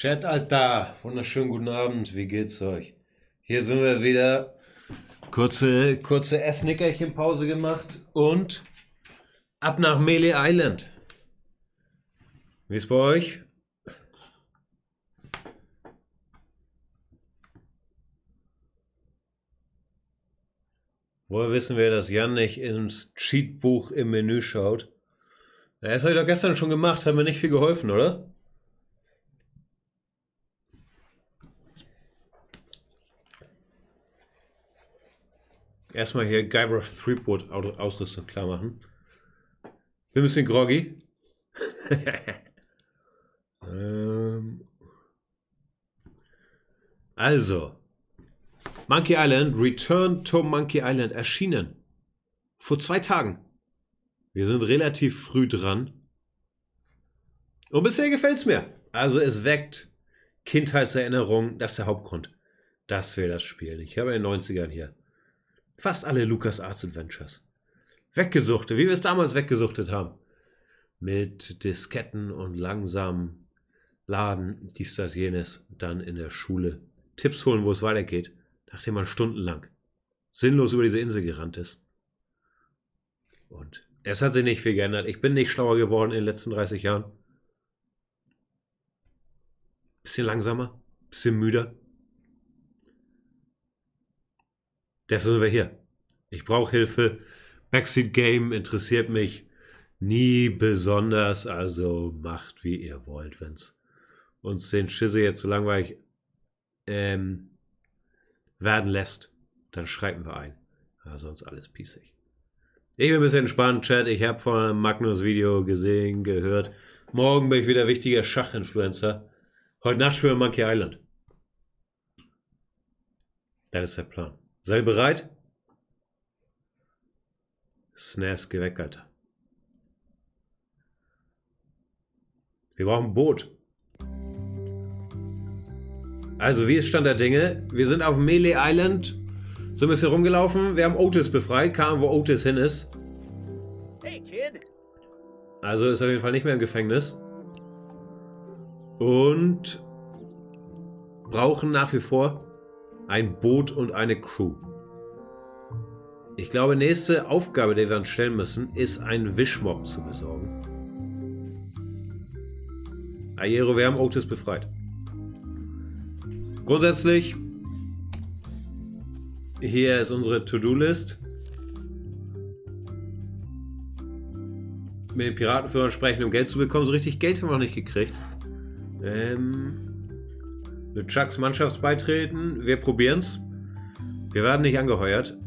Chat, Alter, wunderschönen guten Abend, wie geht's euch? Hier sind wir wieder, kurze Essnickerchen-Pause gemacht und ab nach Melee Island. Wie ist bei euch? Woher wissen wir, dass Jan nicht ins Cheatbuch im Menü schaut? Ja, das habe ich doch gestern schon gemacht, hat mir nicht viel geholfen, oder? Erstmal hier Guybrush Threepwood Ausrüstung klar machen. Bin ein bisschen groggy. Also, Monkey Island, Return to Monkey Island erschienen. Vor 2 Tagen. Wir sind relativ früh dran. Und bisher gefällt's mir. Also es weckt Kindheitserinnerungen. Das ist der Hauptgrund, dass wir das spielen. Ich habe in den 90ern hier fast alle LucasArts Adventures weggesuchtet, wie wir es damals weggesuchtet haben. Mit Disketten und langsam laden, dies, das, jenes. Dann in der Schule Tipps holen, wo es weitergeht. Nachdem man stundenlang sinnlos über diese Insel gerannt ist. Und es hat sich nicht viel geändert. Ich bin nicht schlauer geworden in den letzten 30 Jahren. Bisschen langsamer, bisschen müder. Deshalb sind wir hier. Ich brauche Hilfe. Backseat Game interessiert mich nie besonders. Also macht, wie ihr wollt. Wenn es uns den Schisse jetzt so langweilig werden lässt, dann schreiben wir ein. Ja, sonst alles pießig. Ich bin ein bisschen entspannt, Chat. Ich habe von Magnus Video gesehen, gehört. Morgen bin ich wieder wichtiger Schachinfluencer. Heute Nacht spielen wir Monkey Island. Das ist der Plan. Seid ihr bereit? Snares, geh weg, Alter. Wir brauchen ein Boot. Also, wie ist Stand der Dinge? Wir sind auf Melee Island. Sind ein bisschen rumgelaufen. Wir haben Otis befreit. Kamen, wo Otis hin ist. Hey, Kid. Also ist auf jeden Fall nicht mehr im Gefängnis. Und brauchen nach wie vor ein Boot und eine Crew. Ich glaube, nächste Aufgabe, die wir uns stellen müssen, ist ein Wischmopp zu besorgen. Ayero, wir haben Otis befreit. Grundsätzlich, hier ist unsere To-Do-List. Mit den Piratenführern sprechen, um Geld zu bekommen. So richtig Geld haben wir noch nicht gekriegt. Mit Chucks Mannschaft beitreten. Wir probieren's. Wir werden nicht angeheuert.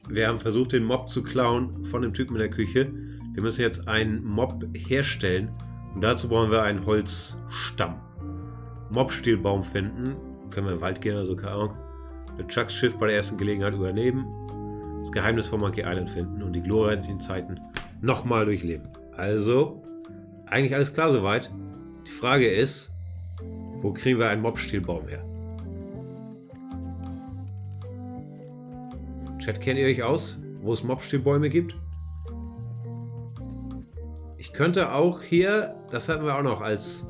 Wir haben versucht, den Mob zu klauen von dem Typen in der Küche. Wir müssen jetzt einen Mob herstellen. Und dazu brauchen wir einen Holzstamm. Mobstielbaum finden. Können wir im Wald gehen oder so, keine Ahnung. Mit Chucks Schiff bei der ersten Gelegenheit übernehmen. Das Geheimnis von Monkey Island finden. Und die glorreichen Zeiten nochmal durchleben. Also, eigentlich alles klar soweit. Die Frage ist, wo kriegen wir einen Mobstielbaum her? Chat, kennt ihr euch aus, wo es Mobstielbäume gibt? Ich könnte auch hier, das hatten wir auch noch als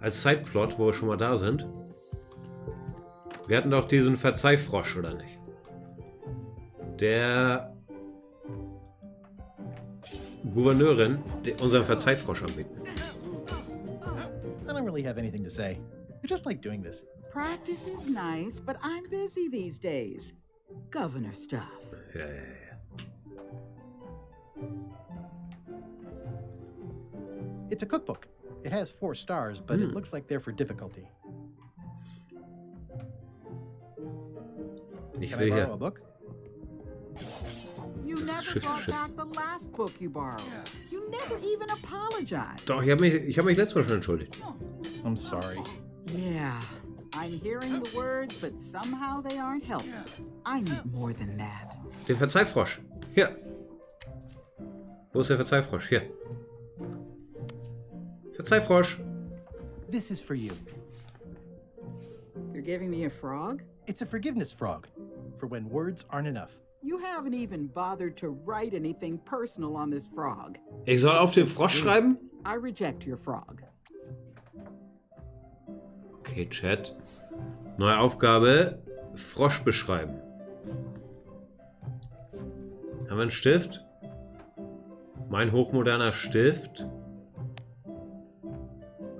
Sideplot, wo wir schon mal da sind. Wir hatten doch diesen Verzeihfrosch, oder nicht? Der Gouverneurin unseren Verzeihfrosch anbieten. I don't really have anything to say. I just like doing this. Practice is nice, but I'm busy these days. Governor stuff. Ja. It's a cookbook. It has 4 stars, but it looks like they're for difficulty. Ich Can will I borrow hier. a book? You never Schiff zu brought Schiff. back the last book you borrowed. You never even apologized. Doch, ich hab mich letztes Mal schon entschuldigt. I'm sorry. Yeah, I'm hearing the words, but somehow they aren't helping. I need more than that. Den Verzeihfrosch. Hier. Wo ist der Verzeihfrosch? Hier. Verzeihfrosch. This is for you. You're giving me a frog? It's a forgiveness frog, for when words aren't enough. You haven't even bothered to write anything personal on this frog. Ich soll auf den Frosch schreiben? I reject your frog. Okay, Chat. Neue Aufgabe. Frosch beschreiben. Haben wir einen Stift? Mein hochmoderner Stift.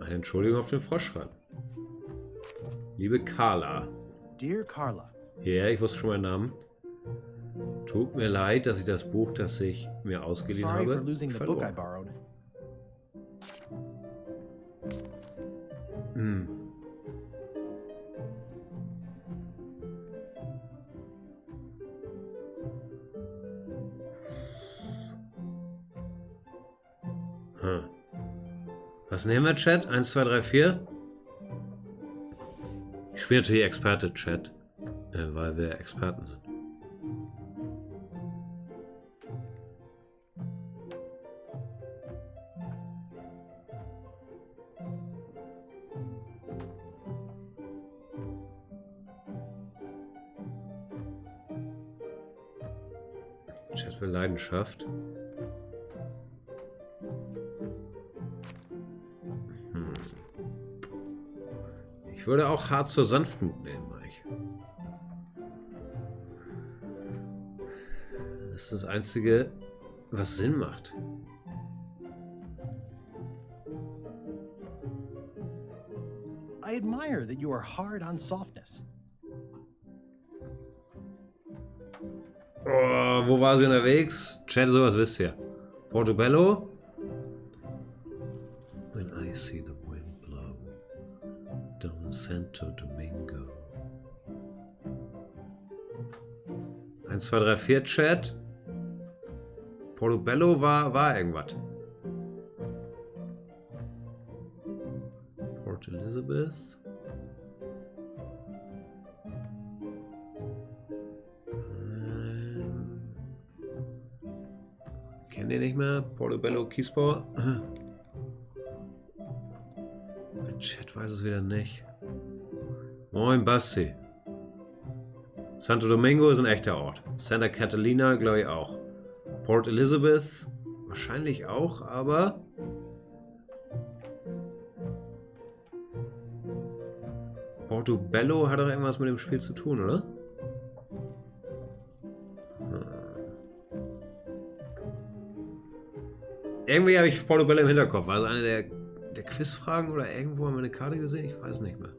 Eine Entschuldigung auf den Frosch schreiben. Liebe Carla. Dear Carla. Ja, ich wusste schon meinen Namen. Tut mir leid, dass ich das Buch, das ich mir ausgeliehen Sorry for habe, losing the book I verloren. borrowed. Hm. Was nehmen wir, Chat? 1, 2, 3, 4? Ich spiele natürlich Experte, Chat, weil wir Experten sind. Chat für Leidenschaft. Ich würde auch hart zur Sanftmut nehmen, Mike. Das ist das Einzige, was Sinn macht. I admire that you are hard on softness. Oh, wo war sie unterwegs? Chat, sowas wisst ihr. Portobello? When I see the wind blow down Santo Domingo. 1, 2, 3, 4, Chat. Portobello war irgendwas. Port Elizabeth. Kennt ihr nicht mehr? Portobello Kiesbau? Der Chat weiß es wieder nicht. Moin Basti. Santo Domingo ist ein echter Ort. Santa Catalina glaube ich auch. Port Elizabeth wahrscheinlich auch, aber... Portobello hat doch irgendwas mit dem Spiel zu tun, oder? Irgendwie habe ich Portobello im Hinterkopf. War das eine der Quizfragen oder irgendwo haben wir eine Karte gesehen? Ich weiß nicht mehr.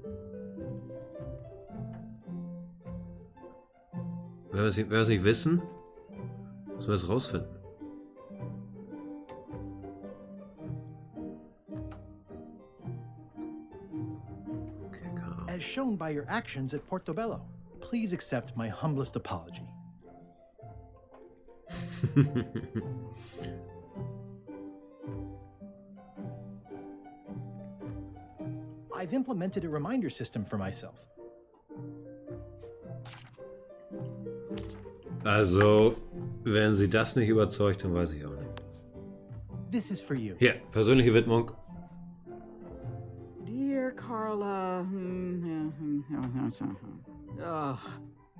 Wenn wir es nicht wissen, müssen wir es rausfinden. Okay, keine Ahnung. As shown by your actions at Portobello, please accept my humblest apology. I've implemented a reminder system for myself. Also, wenn sie das nicht überzeugt, dann weiß ich auch nicht. This is for you. Hier, persönliche Widmung. Dear Carla. Ugh.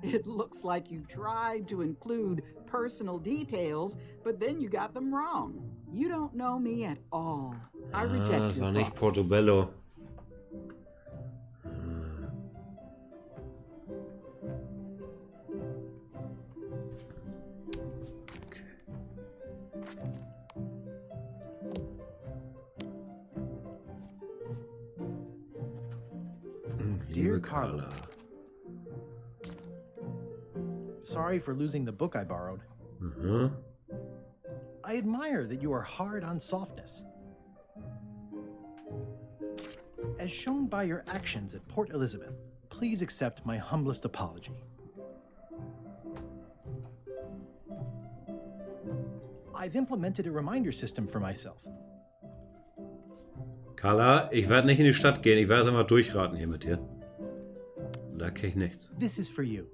It looks like you tried to include personal details, but then you got them wrong. You don't know me at all. I reject Das your war nicht fraud. Portobello. Dear Carla. Sorry for losing the book I borrowed. I admire that you are hard on softness. As shown by your actions at Port Elizabeth, please accept my humblest apology. I've implemented a reminder system for myself. Carla, ich werde nicht in die Stadt gehen. Ich werde es einfach durchraten hier mit dir. Da krieg ich nichts. This is for you.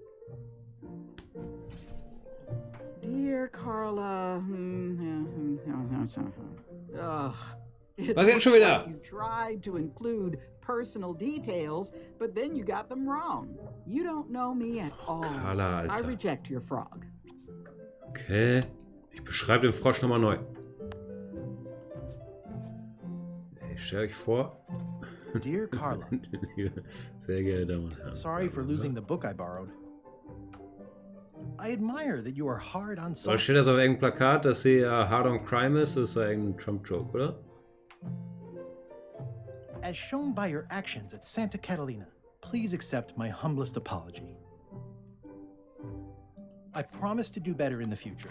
Dear Carla. Ugh. It Was jetzt looks schon wieder? like you tried to include personal details, but then you got them wrong. You don't know me at all. Carla, I Alter. reject your frog. Okay. Ich beschreibe den Frosch nochmal neu. Ich stelle euch vor, Dear Carla, Sehr geehrte Damen und Herren. sorry for losing the book I borrowed. I admire that you are hard on Oder steht das softness. auf irgendeinem Plakat, dass sie hard on crime ist? Das ist ja irgendein Trump-Joke, oder? As shown by your actions at Santa Catalina, please accept my humblest apology. I promise to do better in the future.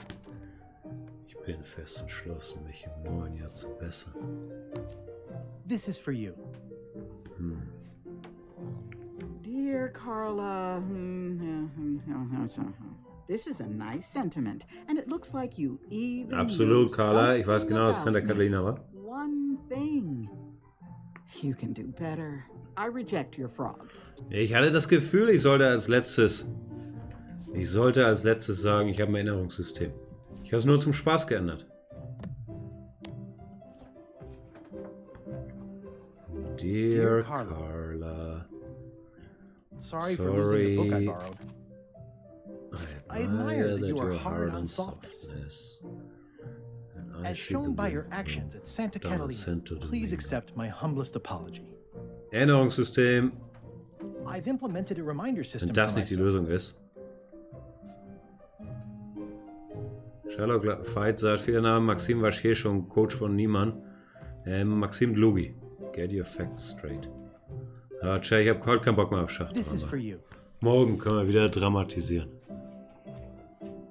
Ich bin fest entschlossen, mich im neuen Jahr zu bessern. This is for you. Dear Carla, this is a nice sentiment, and it looks like you even Absolut, know Carla. Ich weiß something genau, dass Santa about Catalina me. war. One thing. You can do better. I reject your frog. Ich hatte das Gefühl, ich sollte als letztes sagen, ich habe ein Erinnerungssystem. Ich habe es nur zum Spaß geändert. Dear Carla. Sorry for losing the book I Sorry. borrowed. I admire that you are hard on softness. And I As see shown the by your wind actions at Santa down Catalina, Santo please Domingo. accept my humblest apology. Erinnerungssystem. I've implemented a reminder system Wenn das for nicht die myself. Lösung ist. Sherlock Veit sagt, viele Namen, Maxim Vachier schon Coach von Niemann. Maxim Dlugi. Get your facts straight. Ja, tja, ich habe heute keinen Bock mehr auf Schach. This is for you. Morgen können wir wieder dramatisieren.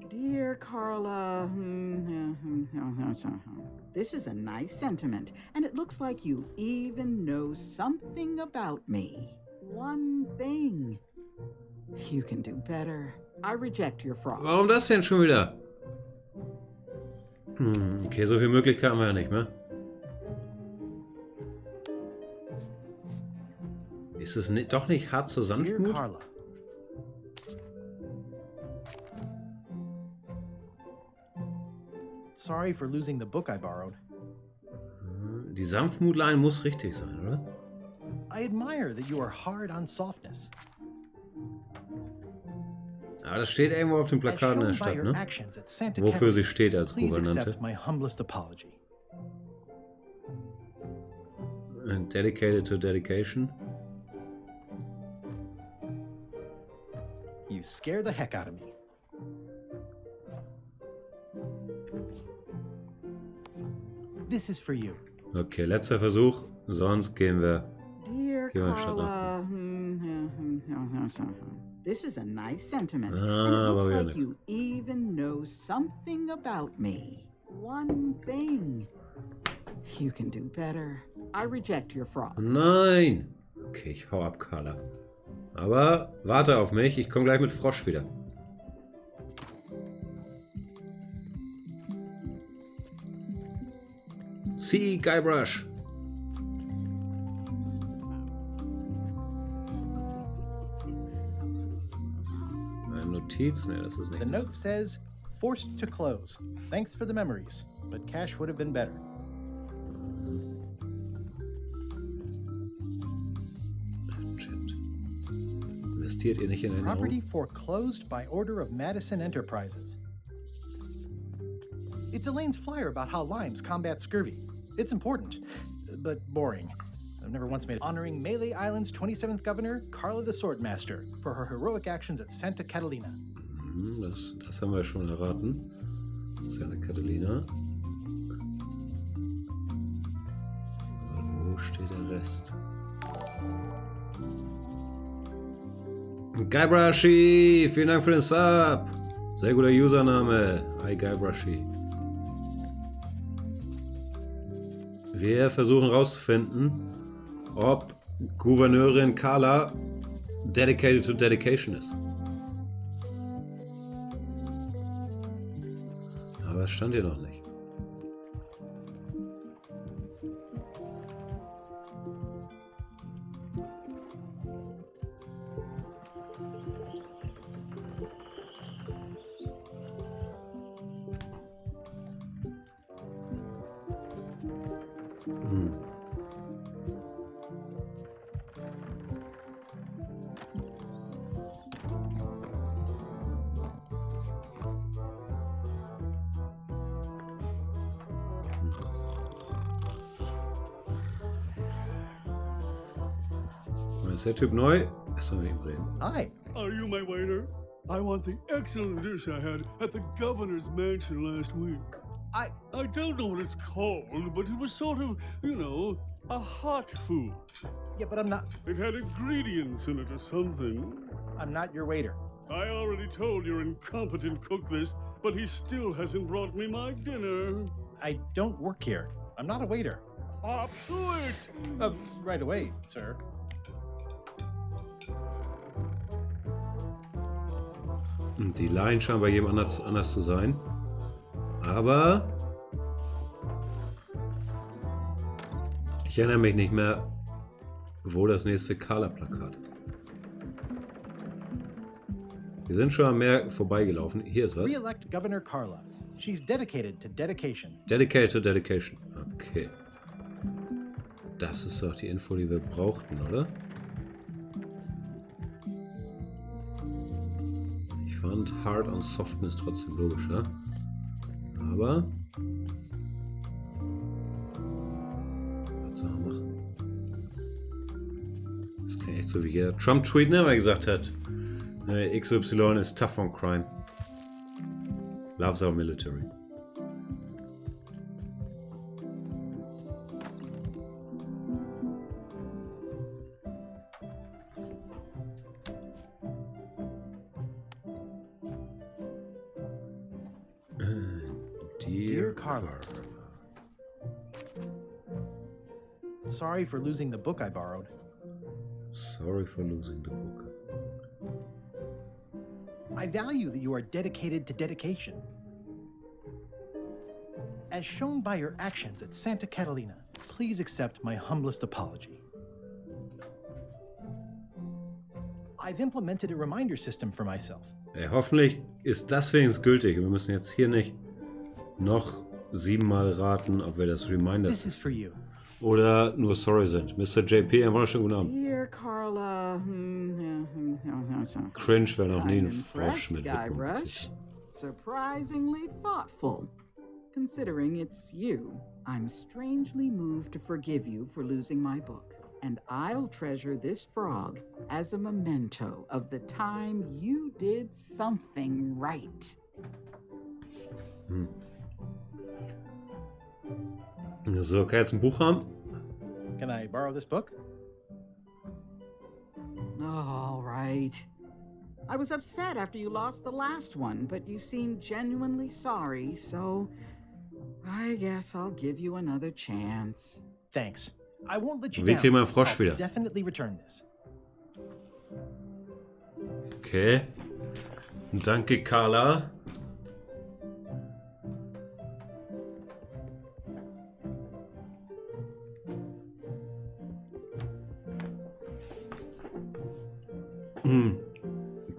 Dear Carla, this is a nice sentiment, and it looks like you even know something about me. One thing. You can do better. I reject your frog. Warum das denn schon wieder? Okay, so viele Möglichkeiten haben wir ja nicht mehr. Ist es doch nicht hart zur Dear Sanftmut? Carla, sorry for losing the book I borrowed. Die Sanftmutline muss richtig sein, oder? I admire that you are hard on softness. Aber das steht irgendwo auf dem As Plakat in der shown by Stadt, your ne? actions at Santa Wofür Catalina, sie steht als please Gouvernante. accept my humblest apology. And dedicated to dedication. You scare the heck out of me. This is for you. Okay, letzter Versuch. Sonst gehen wir. Dear Geh mal, Stadt Carla, this is a nice sentiment, and it aber looks wieder like nix. you even know something about me. One thing. You can do better. I reject your frog. Nein! Okay, ich hau ab, Carla. Aber warte auf mich, ich komme gleich mit Frosch wieder. See, Guybrush! Eine Notiz? Ne, das ist nicht. The note says, forced to close. Thanks for the memories, but cash would have been better. Shit. Investiert ihr nicht in Erinnerung? Property foreclosed by order of Madison Enterprises. It's Elaine's flyer about how limes combat scurvy. It's important, but boring. I've never once made honoring Melee Island's 27th governor, Carla the Swordmaster, for her heroic actions at Santa Catalina. Das haben wir schon erraten. Santa Catalina. Wo steht der Rest? Guybrushi! Vielen Dank für den Sub! Sehr guter Username. Hi Guybrushi. Wir versuchen herauszufinden, ob Gouverneurin Carla dedicated to dedication ist. Aber es stand hier noch nicht. Ist der Typ neu? Lass mal mit ihm reden. Hi. Are you my waiter? I want the excellent dish I had at the governor's mansion last week. I don't know what it's called, but it was sort of, you know, a hot food. Yeah, but I'm not. It had ingredients in it or something. I'm not your waiter. I already told your incompetent cook this, but he still hasn't brought me my dinner. I don't work here. I'm not a waiter. Hop to it! Right away, sir. Und die Line scheint bei jedem anders zu sein. Aber ich erinnere mich nicht mehr, wo das nächste Carla-Plakat ist. Wir sind schon am Meer vorbeigelaufen. Hier ist was. Re-elect Governor Carla. She's dedicated to dedication. Dedicated to dedication. Okay. Das ist doch die Info, die wir brauchten, oder? Ich fand Hard on Softness trotzdem logischer. Aber was soll man machen? Das klingt echt so wie jeder Trump-Tweet, ne, weil er gesagt hat, XY ist tough on crime. Loves our military. Dear Carla. Sorry for losing the book I borrowed. Sorry for losing the book. I value that you are dedicated to dedication. As shown by your actions at Santa Catalina, please accept my humblest apology. I've implemented a reminder system for myself. Hoffentlich ist das wenigstens gültig. Wir müssen jetzt hier nicht noch 7-mal raten, ob wir das Reminder This is for you. oder nur sorry sind. Mr. JP, einen wunderschönen guten Abend. Dear Carla. Cringe wäre noch nie I'm ein Frosch impressed, mit Guy Widmung. Rush. Surprisingly thoughtful. Considering it's you, I'm strangely moved to forgive you for losing my book. And I'll treasure this frog as a memento of the time you did something right. So, kann jetzt ein Buch haben? Can I borrow this book? All right. I was upset after you lost the last one, but you seemed genuinely sorry, so I guess I'll give you another chance. Thanks. I won't let you Wie down. kriegen wir einen Frosch I'll wieder? definitely return this. Okay. Danke, Carla.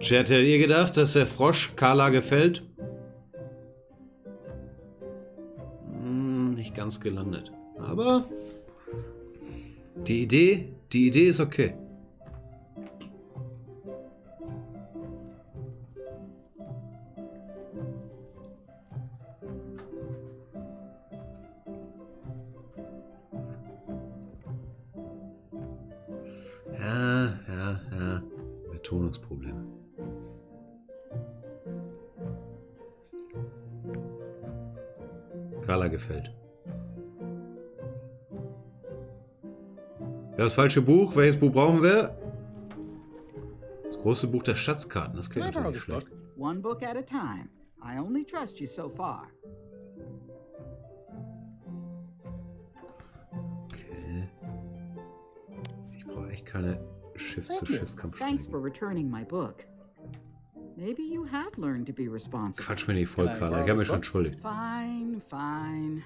Chat, hättet ihr gedacht, dass der Frosch Carla gefällt? Nicht ganz gelandet. Aber die Idee ist okay. Ja. Betonungsprobleme. Carla gefällt. Das falsche Buch. Welches Buch brauchen wir? Das große Buch der Schatzkarten. Das Can I klingt borrow natürlich this schlecht. book? One book at a time. I only trust you so far. Okay. Ich brauche echt keine Thanks Schiff-zu-Schiff-Kampfstrategie. for returning my book. Maybe you have learned to be responsible. Quatsch mir nicht voll, Can I Carla. Ich borrow habe mich this schon book? entschuldigt. Fine.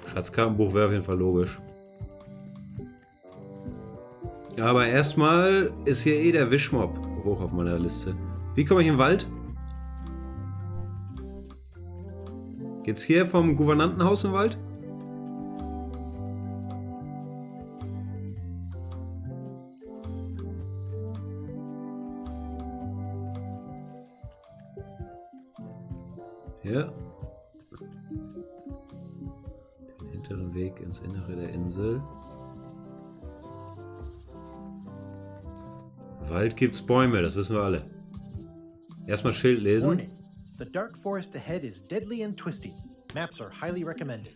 Schatzkartenbuch wäre auf jeden Fall logisch. Aber erstmal ist hier eh der Wischmopp hoch auf meiner Liste. Wie komme ich in den Wald? Geht's hier vom Gouvernantenhaus im Wald? Ja. späteren Weg ins Innere der Insel. Im Wald gibt's Bäume, das wissen wir alle. Erstmal Schild lesen. Warning. The dark forest ahead is deadly and twisty. Maps are highly recommended.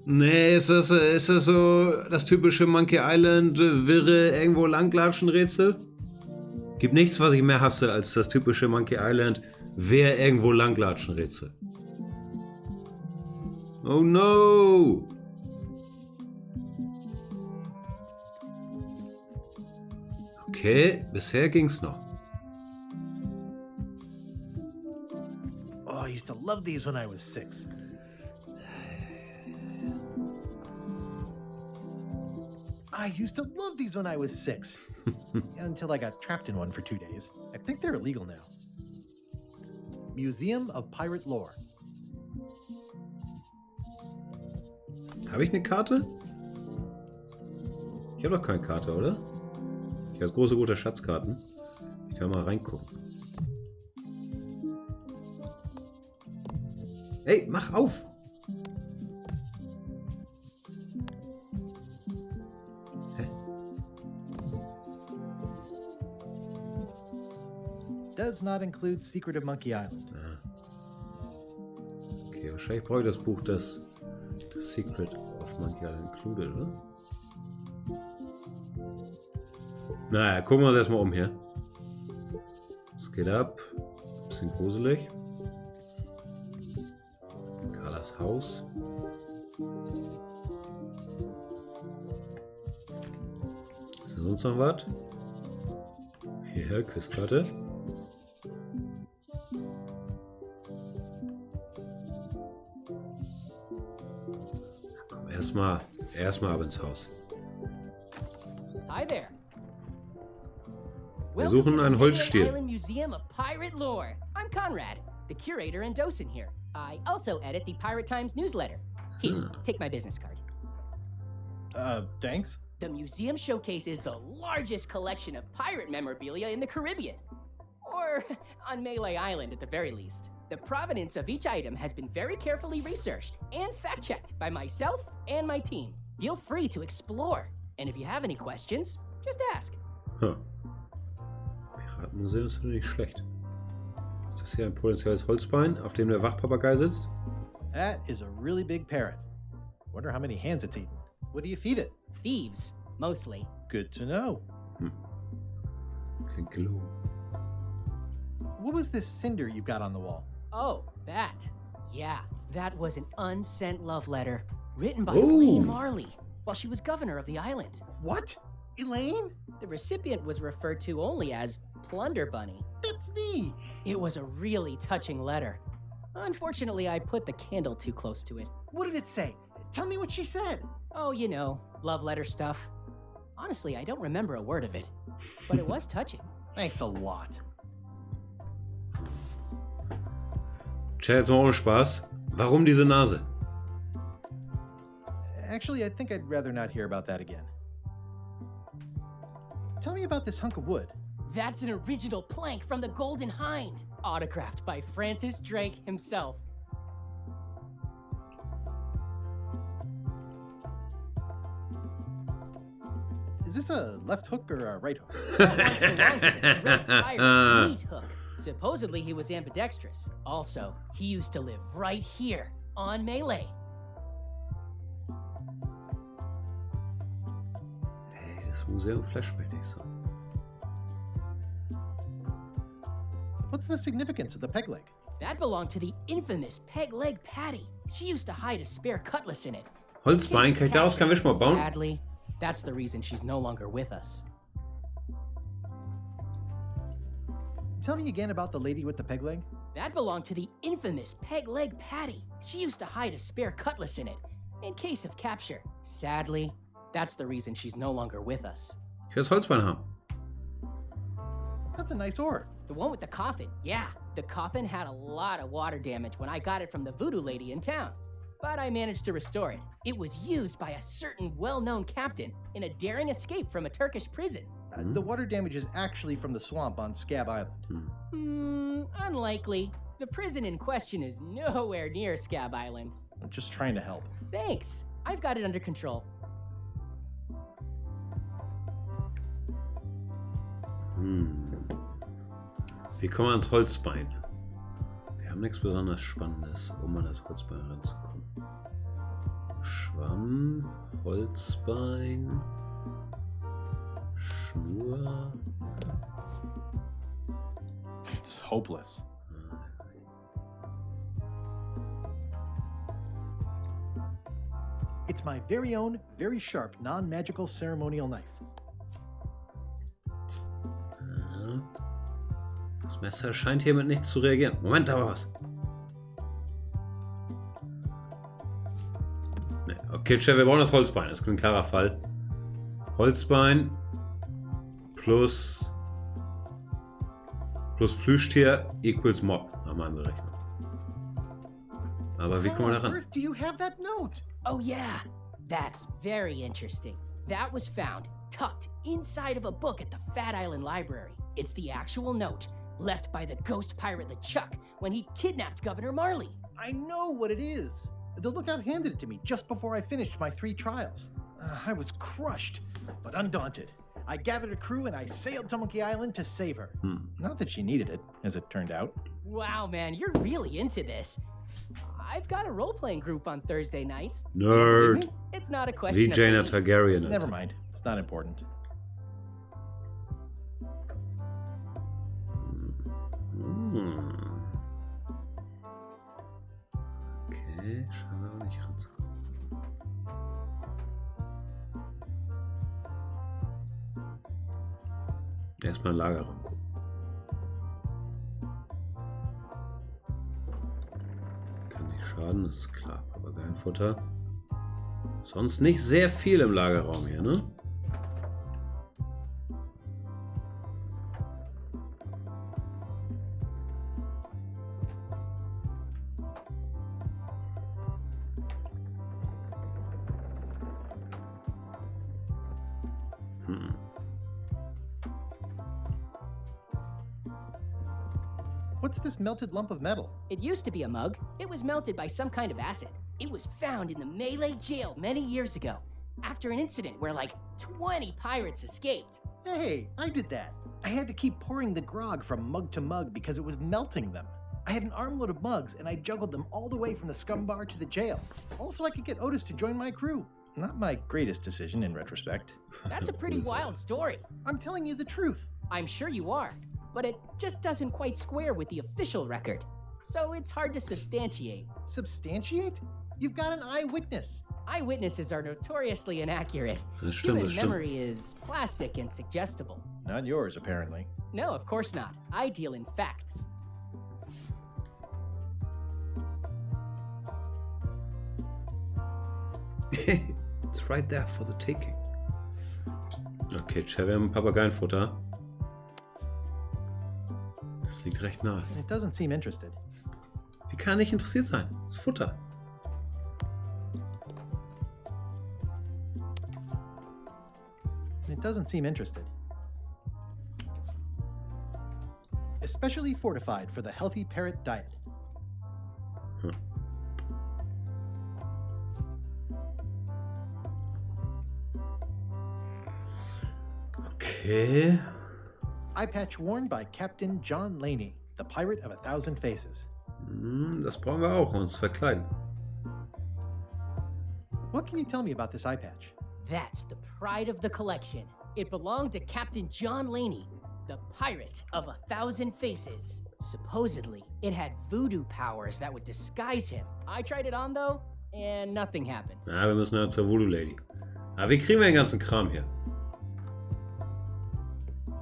Nee, ist das so das typische Monkey Island wirre irgendwo langlatschen Rätsel? Gibt nichts, was ich mehr hasse, als das typische Monkey Island wer irgendwo langlatschen Rätsel. Oh no! Okay, bisher ging's noch. Oh, I used to love these when I was 6. I used to love these when I was 6. Until I got trapped in one for 2 days. I think they're illegal now. Museum of Pirate Lore. Habe ich eine Karte? Ich habe doch keine Karte, oder? Ich habe große, gute Schatzkarten. Ich kann mal reingucken. Hey, mach auf! Does not include Secret of Monkey Island. Okay, wahrscheinlich brauche ich das Buch, das Secret of Monkey Island included, oder? Naja, gucken wir uns erstmal um hier. Es geht ab. Bisschen gruselig. Carlas Haus. Ist da sonst noch was? Hierher, Quizkarte. Komm, erstmal ab ins Haus. Hi there. Wir suchen einen Holzstiel. Island Museum of Pirate Lore. I'm Conrad, the curator and docent here. I also edit the Pirate Times newsletter. Here, take my business card. Thanks. The museum showcases the largest collection of pirate memorabilia in the Caribbean. Or on Melee Island at the very least. The provenance of each item has been very carefully researched and fact-checked by myself and my team. Feel free to explore. And if you have any questions, just ask. Huh. Piratenmuseum ist nicht schlecht. Ist das hier ein potenzielles Holzbein, auf dem der Wachpapagei sitzt? That is a really big parrot. Wonder how many hands it's eaten. What do you feed it? Thieves, mostly. Good to know. Klingt gelogen. What was this cinder you've got on the wall? Oh, that. Yeah, that was an unsent love letter written by Ooh. Elaine Marley while she was governor of the island. What? Elaine? The recipient was referred to only as Plunder Bunny. That's me. It was a really touching letter. Unfortunately, I put the candle too close to it. What did it say? Tell me what she said. Oh, you know, love letter stuff. Honestly, I don't remember a word of it, but it was touching. Thanks a lot. Chat, ohne Spaß. Warum diese Nase? Actually, I think I'd rather not hear about that again. Tell me about this hunk of wood. That's an original plank from the Golden Hind, autographed by Francis Drake himself. Is this a left hook or a right hook? That once belonged to the Drake pirate Meat Hook. Supposedly he was ambidextrous. Also, he used to live right here on Melee. Hey, das Museum flasht mich nicht so. What's the significance of the peg leg? That belonged to the infamous Peg Leg Patty. She used to hide a spare cutlass in it. Holzbein, kann ich daraus kein Wischmops bauen? Sadly, that's the reason she's no longer with us. Tell me again about the lady with the peg leg. That belonged to the infamous Peg Leg Patty. She used to hide a spare cutlass in it, in case of capture. Sadly, that's the reason she's no longer with us. Ich will das Holzbein haben. That's a nice ore. The one with the coffin, yeah. The coffin had a lot of water damage when I got it from the voodoo lady in town. But I managed to restore it. It was used by a certain well-known captain in a daring escape from a Turkish prison. The water damage is actually from the swamp on Scab Island. Unlikely. The prison in question is nowhere near Scab Island. I'm just trying to help. Thanks. I've got it under control. Wie kommen wir ans Holzbein? Wir haben nichts besonders Spannendes, um an das Holzbein ranzukommen. Schwamm, Holzbein, Schnur. It's hopeless. It's my very own, very sharp, non-magical ceremonial knife. Das Messer scheint hiermit nicht zu reagieren. Moment, da war was. Nee. Okay, Chef, wir brauchen das Holzbein. Das ist ein klarer Fall. Holzbein plus Plüschtier equals Mob, nach meinem Berechnung. Aber wie kommen wir da ran? Do you have that note? Oh yeah, that's very interesting. That was found tucked inside of a book at the Fat Island Library. It's the actual note left by the ghost pirate LeChuck when he kidnapped Governor Marley. I know what it is. The lookout handed it to me just before I finished my 3 trials. I was crushed, but undaunted. I gathered a crew and I sailed to Monkey Island to save her. Not that she needed it, as it turned out. Wow, man, you're really into this. I've got a role-playing group on Thursday nights. Nerd. It's not a question Wie of Jaina belief. Targaryen. Never mind. It's not important. Okay, schauen wir mal nicht ranzukommen. Erstmal im Lagerraum gucken. Kann nicht schaden, das ist klar. Papageienfutter. Sonst nicht sehr viel im Lagerraum hier, ne? What's this melted lump of metal? It used to be a mug. It was melted by some kind of acid. It was found in the Melee jail many years ago, after an incident where like 20 pirates escaped. Hey, I did that. I had to keep pouring the grog from mug to mug because it was melting them. I had an armload of mugs and I juggled them all the way from the scum bar to the jail. Also, I could get Otis to join my crew. Not my greatest decision in retrospect. That's a pretty wild story. I'm telling you the truth. I'm sure you are, but it just doesn't quite square with the official record. So it's hard to substantiate. Substantiate? You've got an eyewitness. Eyewitnesses are notoriously inaccurate. Das stimmt, Human das stimmt. memory is plastic and suggestible. Not yours, apparently. No, of course not. I deal in facts. It's right there for the taking. Okay, Chef, wir haben Papageienfutter. Das liegt recht nahe. It doesn't seem interested. Wie kann er nicht interessiert sein? Das ist Futter. It doesn't seem interested. Especially fortified for the healthy parrot diet. Okay. Eye patch worn by Captain John Laney, the pirate of 1,000 faces. Das brauchen wir auch, um uns zu verkleiden. What can you tell me about this eye patch? That's the pride of the collection. It belonged to Captain John Laney, the pirate of 1,000 faces. Supposedly, it had voodoo powers that would disguise him. I tried it on though, and nothing happened. Ja, wir müssen ja zur Voodoo Lady. Aber wie kriegen wir den ganzen Kram hier?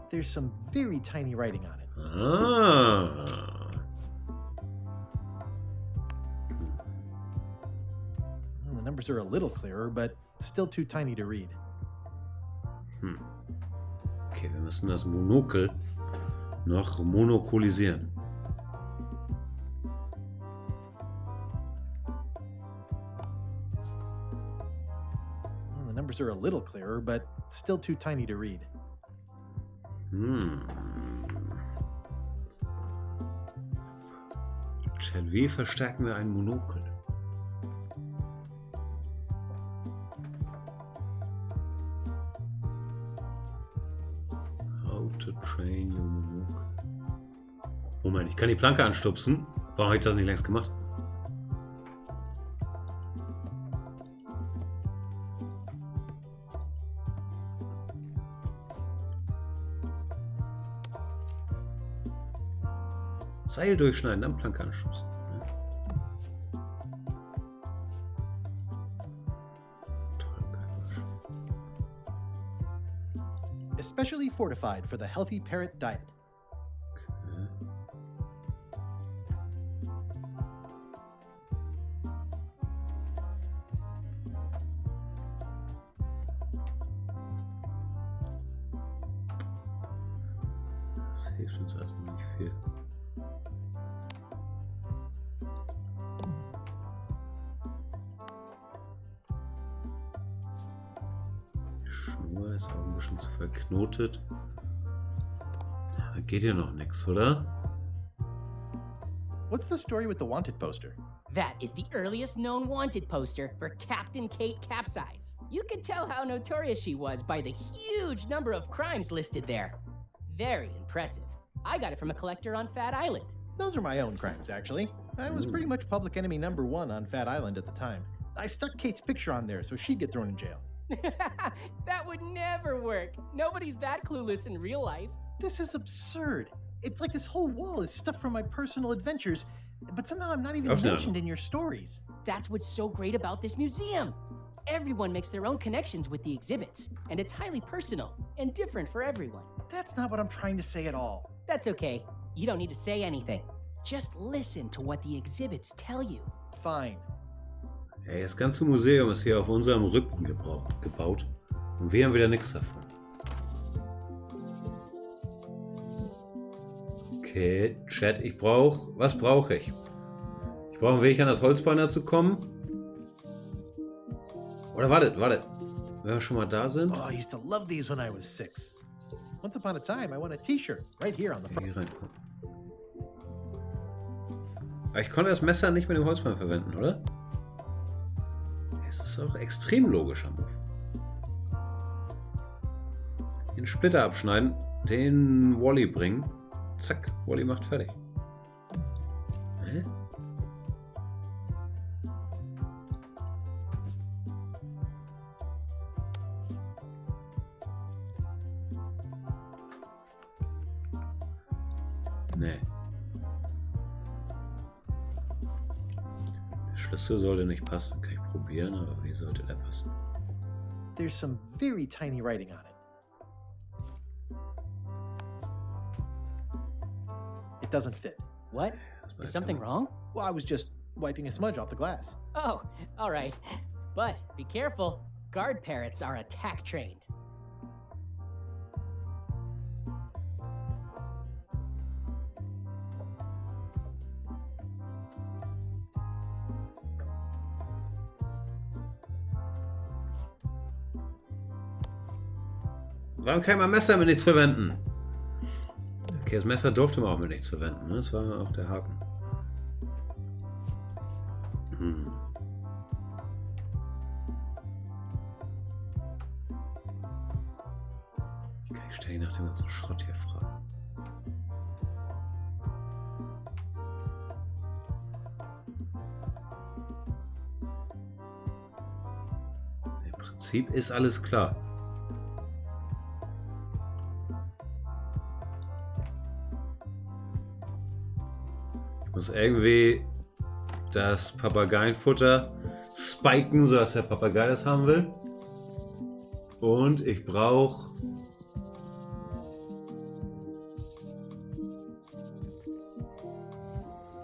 There's some very tiny writing on it. Ah. Well, the numbers are a little clearer, but still too tiny to read. Okay, wir müssen das Monokel noch monokolisieren. Well, the numbers are a little clearer, but still too tiny to read. Wie verstärken wir ein Monokel? To train your monocle. Moment, ich kann die Planke anstupsen. Warum habe ich das nicht längst gemacht? Seil durchschneiden, dann Planke anstupsen. Especially fortified for the healthy parrot diet. Das hilft uns erstmal nicht viel. Ist auch ein bisschen zu verknotet. Da geht ja noch nichts, oder? What's the story with the wanted poster? That is the earliest known wanted poster for Captain Kate Capsize. You can tell how notorious she was by the huge number of crimes listed there. Very impressive. I got it from a collector on Fat Island. Those are my own crimes, actually. I was pretty much public enemy #1 on Fat Island at the time. I stuck Kate's picture on there so she'd get thrown in jail. That would never work. Nobody's that clueless in real life. This is absurd. It's like this whole wall is stuff from my personal adventures, but somehow I'm not even mentioned in your stories. That's what's so great about this museum. Everyone makes their own connections with the exhibits, and it's highly personal and different for everyone. That's not what I'm trying to say at all. That's okay. You don't need to say anything. Just listen to what the exhibits tell you. Fine. Ey, das ganze Museum ist hier auf unserem Rücken gebaut. Und wir haben wieder nichts davon. Okay, Chat, was brauche ich? Ich brauche einen Weg an das Holzbein zu kommen. Oder wartet. Wenn wir schon mal da sind. Oh, I used to love these when I was 6. Once upon a time, I won a t-shirt right here on the front. Hier reinkommen. Aber ich konnte das Messer nicht mit dem Holzbein verwenden, oder? Es ist auch extrem logisch am Move. Den Splitter abschneiden, den Wally bringen. Zack, Wally macht fertig. Hä? Nee. Der Schlüssel sollte nicht passen. Kann ich probieren, aber wie sollte der passen? There's some very tiny writing on it. It doesn't fit. What? Is something wrong? Well, I was just wiping a smudge off the glass. Oh, all right. But be careful. Guard parrots are attack trained. Warum kann man Messer mit nichts verwenden? Okay, das Messer durfte man auch mit nichts verwenden, ne? Das war auch der Haken. Okay, ich stelle ihn nach dem ganzen Schrott hier fragen. Im Prinzip ist alles klar. Muss irgendwie das Papageienfutter spiken, sodass der Papagei das haben will. Und ich brauche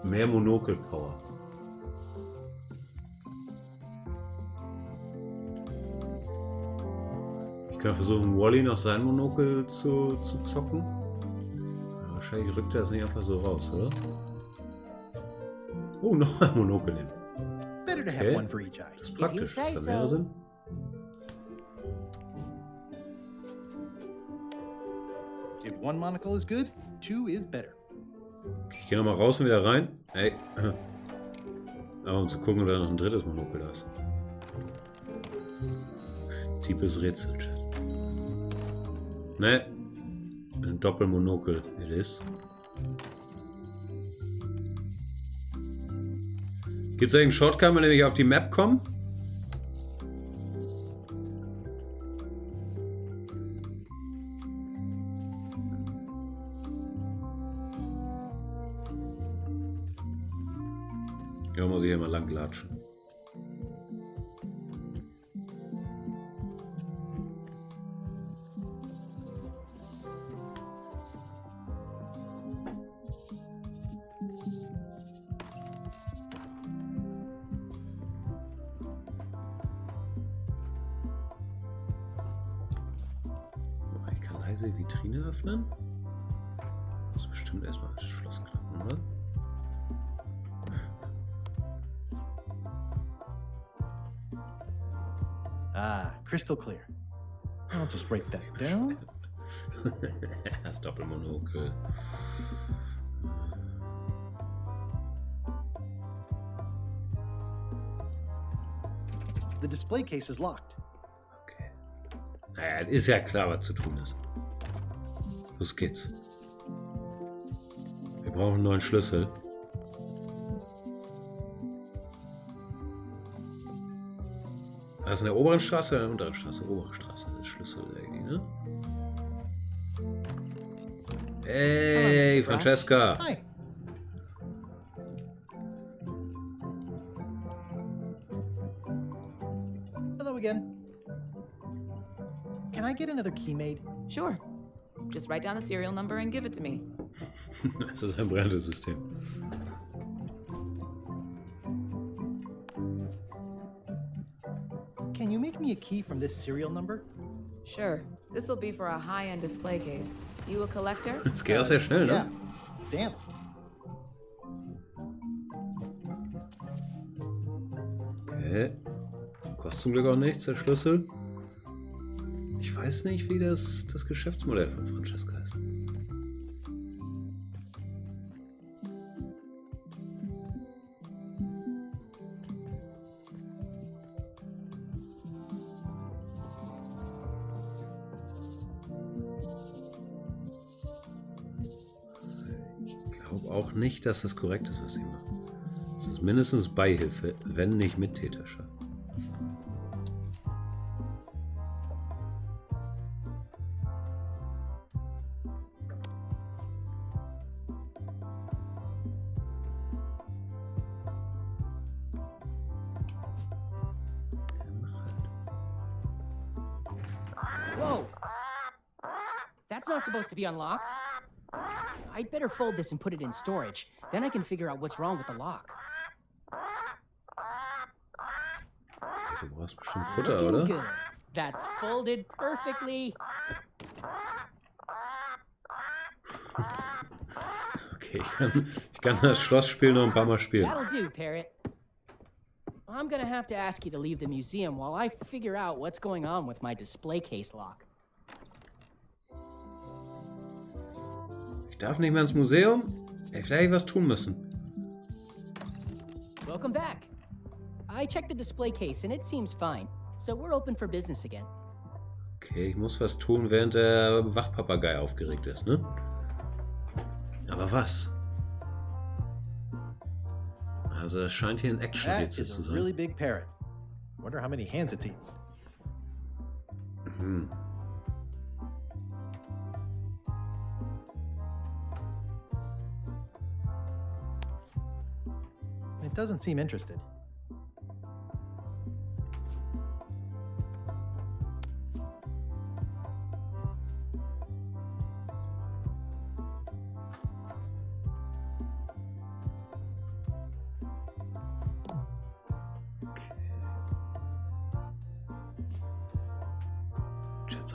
mehr Monokel-Power. Ich kann versuchen, Wally noch sein Monokel zu zocken. Aber wahrscheinlich rückt er das nicht einfach so raus, oder? Oh, noch ein Monokel nehmen. Better to have one for each eye. Das ist praktisch. Das hat mehr Sinn. If one monocle is good, 2 is better. Ich gehe nochmal raus und wieder rein. Hey. Aber um zu gucken, ob da noch ein drittes Monokel da ist. Tiefes Rätsel, Chat. Ne. Ein Doppelmonokel, it is. Gibt es einen Shortcut, mit dem ich auf die Map komme? Ja, muss ich hier mal lang latschen. Ich kann leise Vitrine öffnen. Das ist bestimmt erstmal das Schloss knacken, oder? Ah, crystal clear. I'll just write that down. Das Doppelmonokel. The display case is locked. Okay. Naja, ist ja klar, was zu tun ist. Los geht's. Wir brauchen einen neuen Schlüssel. Das ist in der oberen Straße oder in der unteren Straße? Obere Straße. Das Schlüssel, ne? Hey, Hello, Mr. Francesca. Hi. Hello again. Can I get another key made? Sure. Just write down the serial number and give it to me. Das ist ein brennendes System. Can you make me a key from this serial number? Sure. This will be for a high-end display case. You a collector? Das geht auch sehr schnell, ne? Yeah, stamps. Okay. Kostet zum Glück auch nichts, der Schlüssel. Ich weiß nicht, wie das Geschäftsmodell von Francesca ist. Ich glaube auch nicht, dass das korrekt ist, was sie machen. Es ist mindestens Beihilfe, wenn nicht Mittäterschaft. Whoa! That's not supposed to be unlocked. I'd better fold this and put it in storage. Then I can figure out what's wrong with the lock. Du brauchst bestimmt Futter, Looking oder? good. That's folded perfectly. Okay, ich kann das Schlossspiel noch ein paar Mal spielen. That'll do, Parrot. I'm gonna have to ask you to leave the museum while I figure out what's going on with my display case lock. Ich darf nicht mehr ins Museum? Ich werde was tun müssen. Welcome back. I checked the display case and it seems fine, so we're open for business again. Okay, ich muss was tun, während der Wachpapagei aufgeregt ist, ne? Aber was? Also das scheint hier ein That Action-Rätsel is zu a sein. really big parrot. Wonder how many hands it's eaten. Hm. It doesn't seem interested.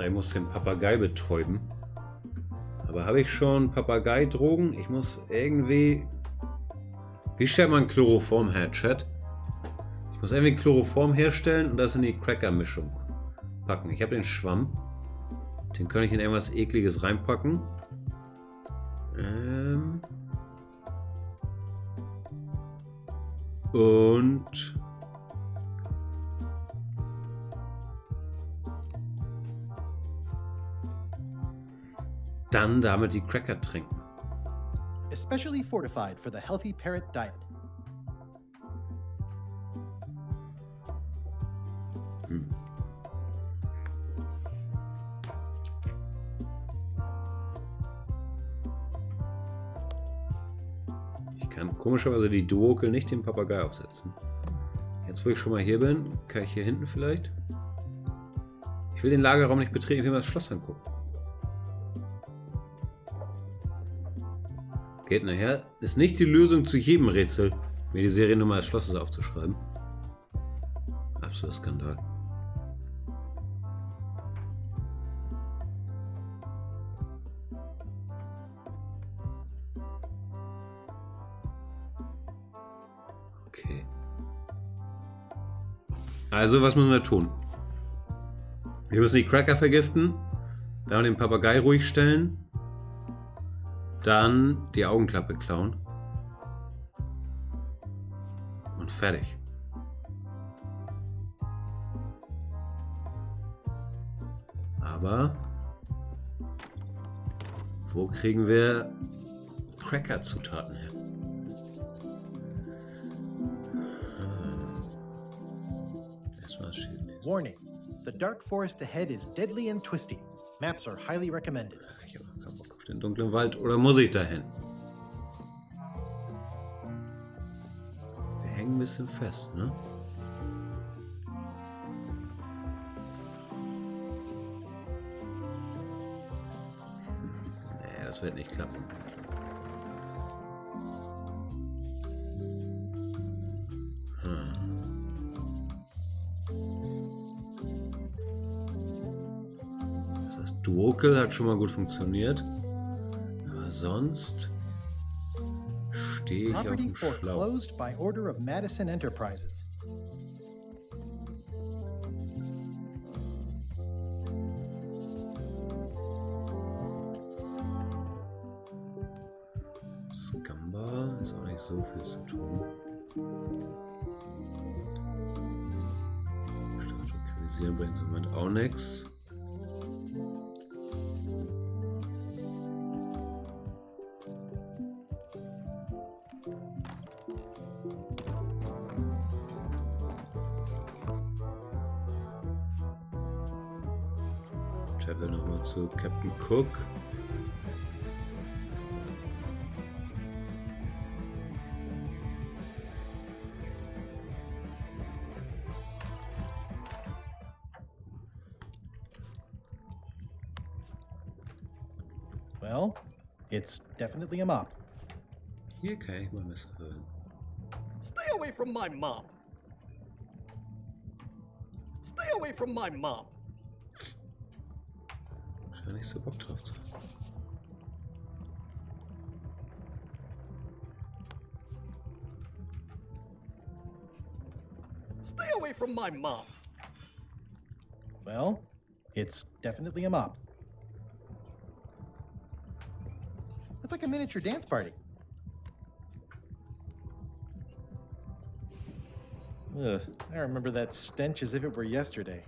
Ich muss den Papagei betäuben. Aber habe ich schon Papageidrogen? Ich muss irgendwie... Wie stellt man Chloroform her, Chat? Ich muss irgendwie Chloroform herstellen und das in die Cracker-Mischung packen. Ich habe den Schwamm. Den kann ich in irgendwas Ekliges reinpacken. Und... dann damit die Cracker trinken. Especially fortified for the healthy parrot diet. Ich kann komischerweise die Duokel nicht den Papagei aufsetzen. Jetzt, wo ich schon mal hier bin, kann ich hier hinten vielleicht. Ich will den Lagerraum nicht betreten, ich will mir das Schloss angucken. Geht nachher. Ist nicht die Lösung zu jedem Rätsel, mir die Seriennummer des Schlosses aufzuschreiben. Absoluter Skandal. Okay. Also, was müssen wir tun? Wir müssen die Cracker vergiften, dann den Papagei ruhig stellen, dann die Augenklappe klauen und fertig. Aber wo kriegen wir Cracker-Zutaten her? Erstmal schön. Warning. The dark forest ahead is deadly and twisty. Maps are highly recommended. Ich habe keinen Bock auf den dunklen Wald. Oder muss ich dahin? Wir hängen ein bisschen fest, ne? Nee, das wird nicht klappen. Duokel hat schon mal gut funktioniert. Aber sonst stehe ich auf Property dem Schlauch. foreclosed by order of Madison Enterprises. Scamba ist auch nicht so viel zu tun. Strategisieren bringt im Moment auch nichts. Travel nochmal zu Captain Cook. Well, it's definitely a mop. Hier kann ich mal Messer hören. Stay away from my mom. Stay away from my mom. Scheint nicht so Bock drauf zu haben. Stay away from my mom. Well, it's definitely a mop. It's like a miniature dance party. Ugh, I remember that stench as if it were yesterday.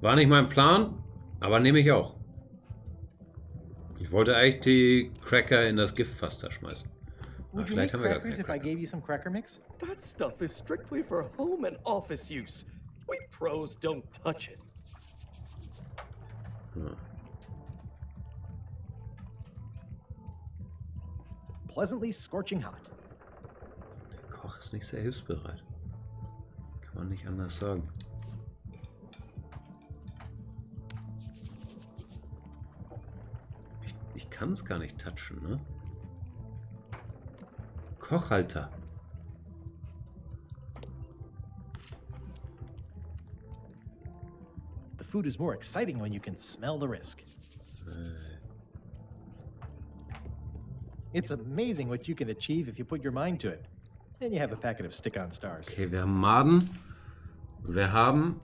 War nicht mein Plan, aber nehme ich auch. Ich wollte eigentlich die Cracker in das Giftfass da schmeißen. Aber Would you vielleicht make haben wir gar crackers keine if I Cracker. gave you some cracker mix? That stuff is strictly for home and office use. We pros don't touch it. Pleasantly scorching hot. Der Koch ist nicht sehr hilfsbereit. Kann man nicht anders sagen. Ich kann es gar nicht touchen, ne? Kochhalter. The food is more exciting when you can smell the risk. It's amazing what you can achieve if you put your mind to it. Then you have a packet of stick-on stars. Okay, wir haben Maden. Wir haben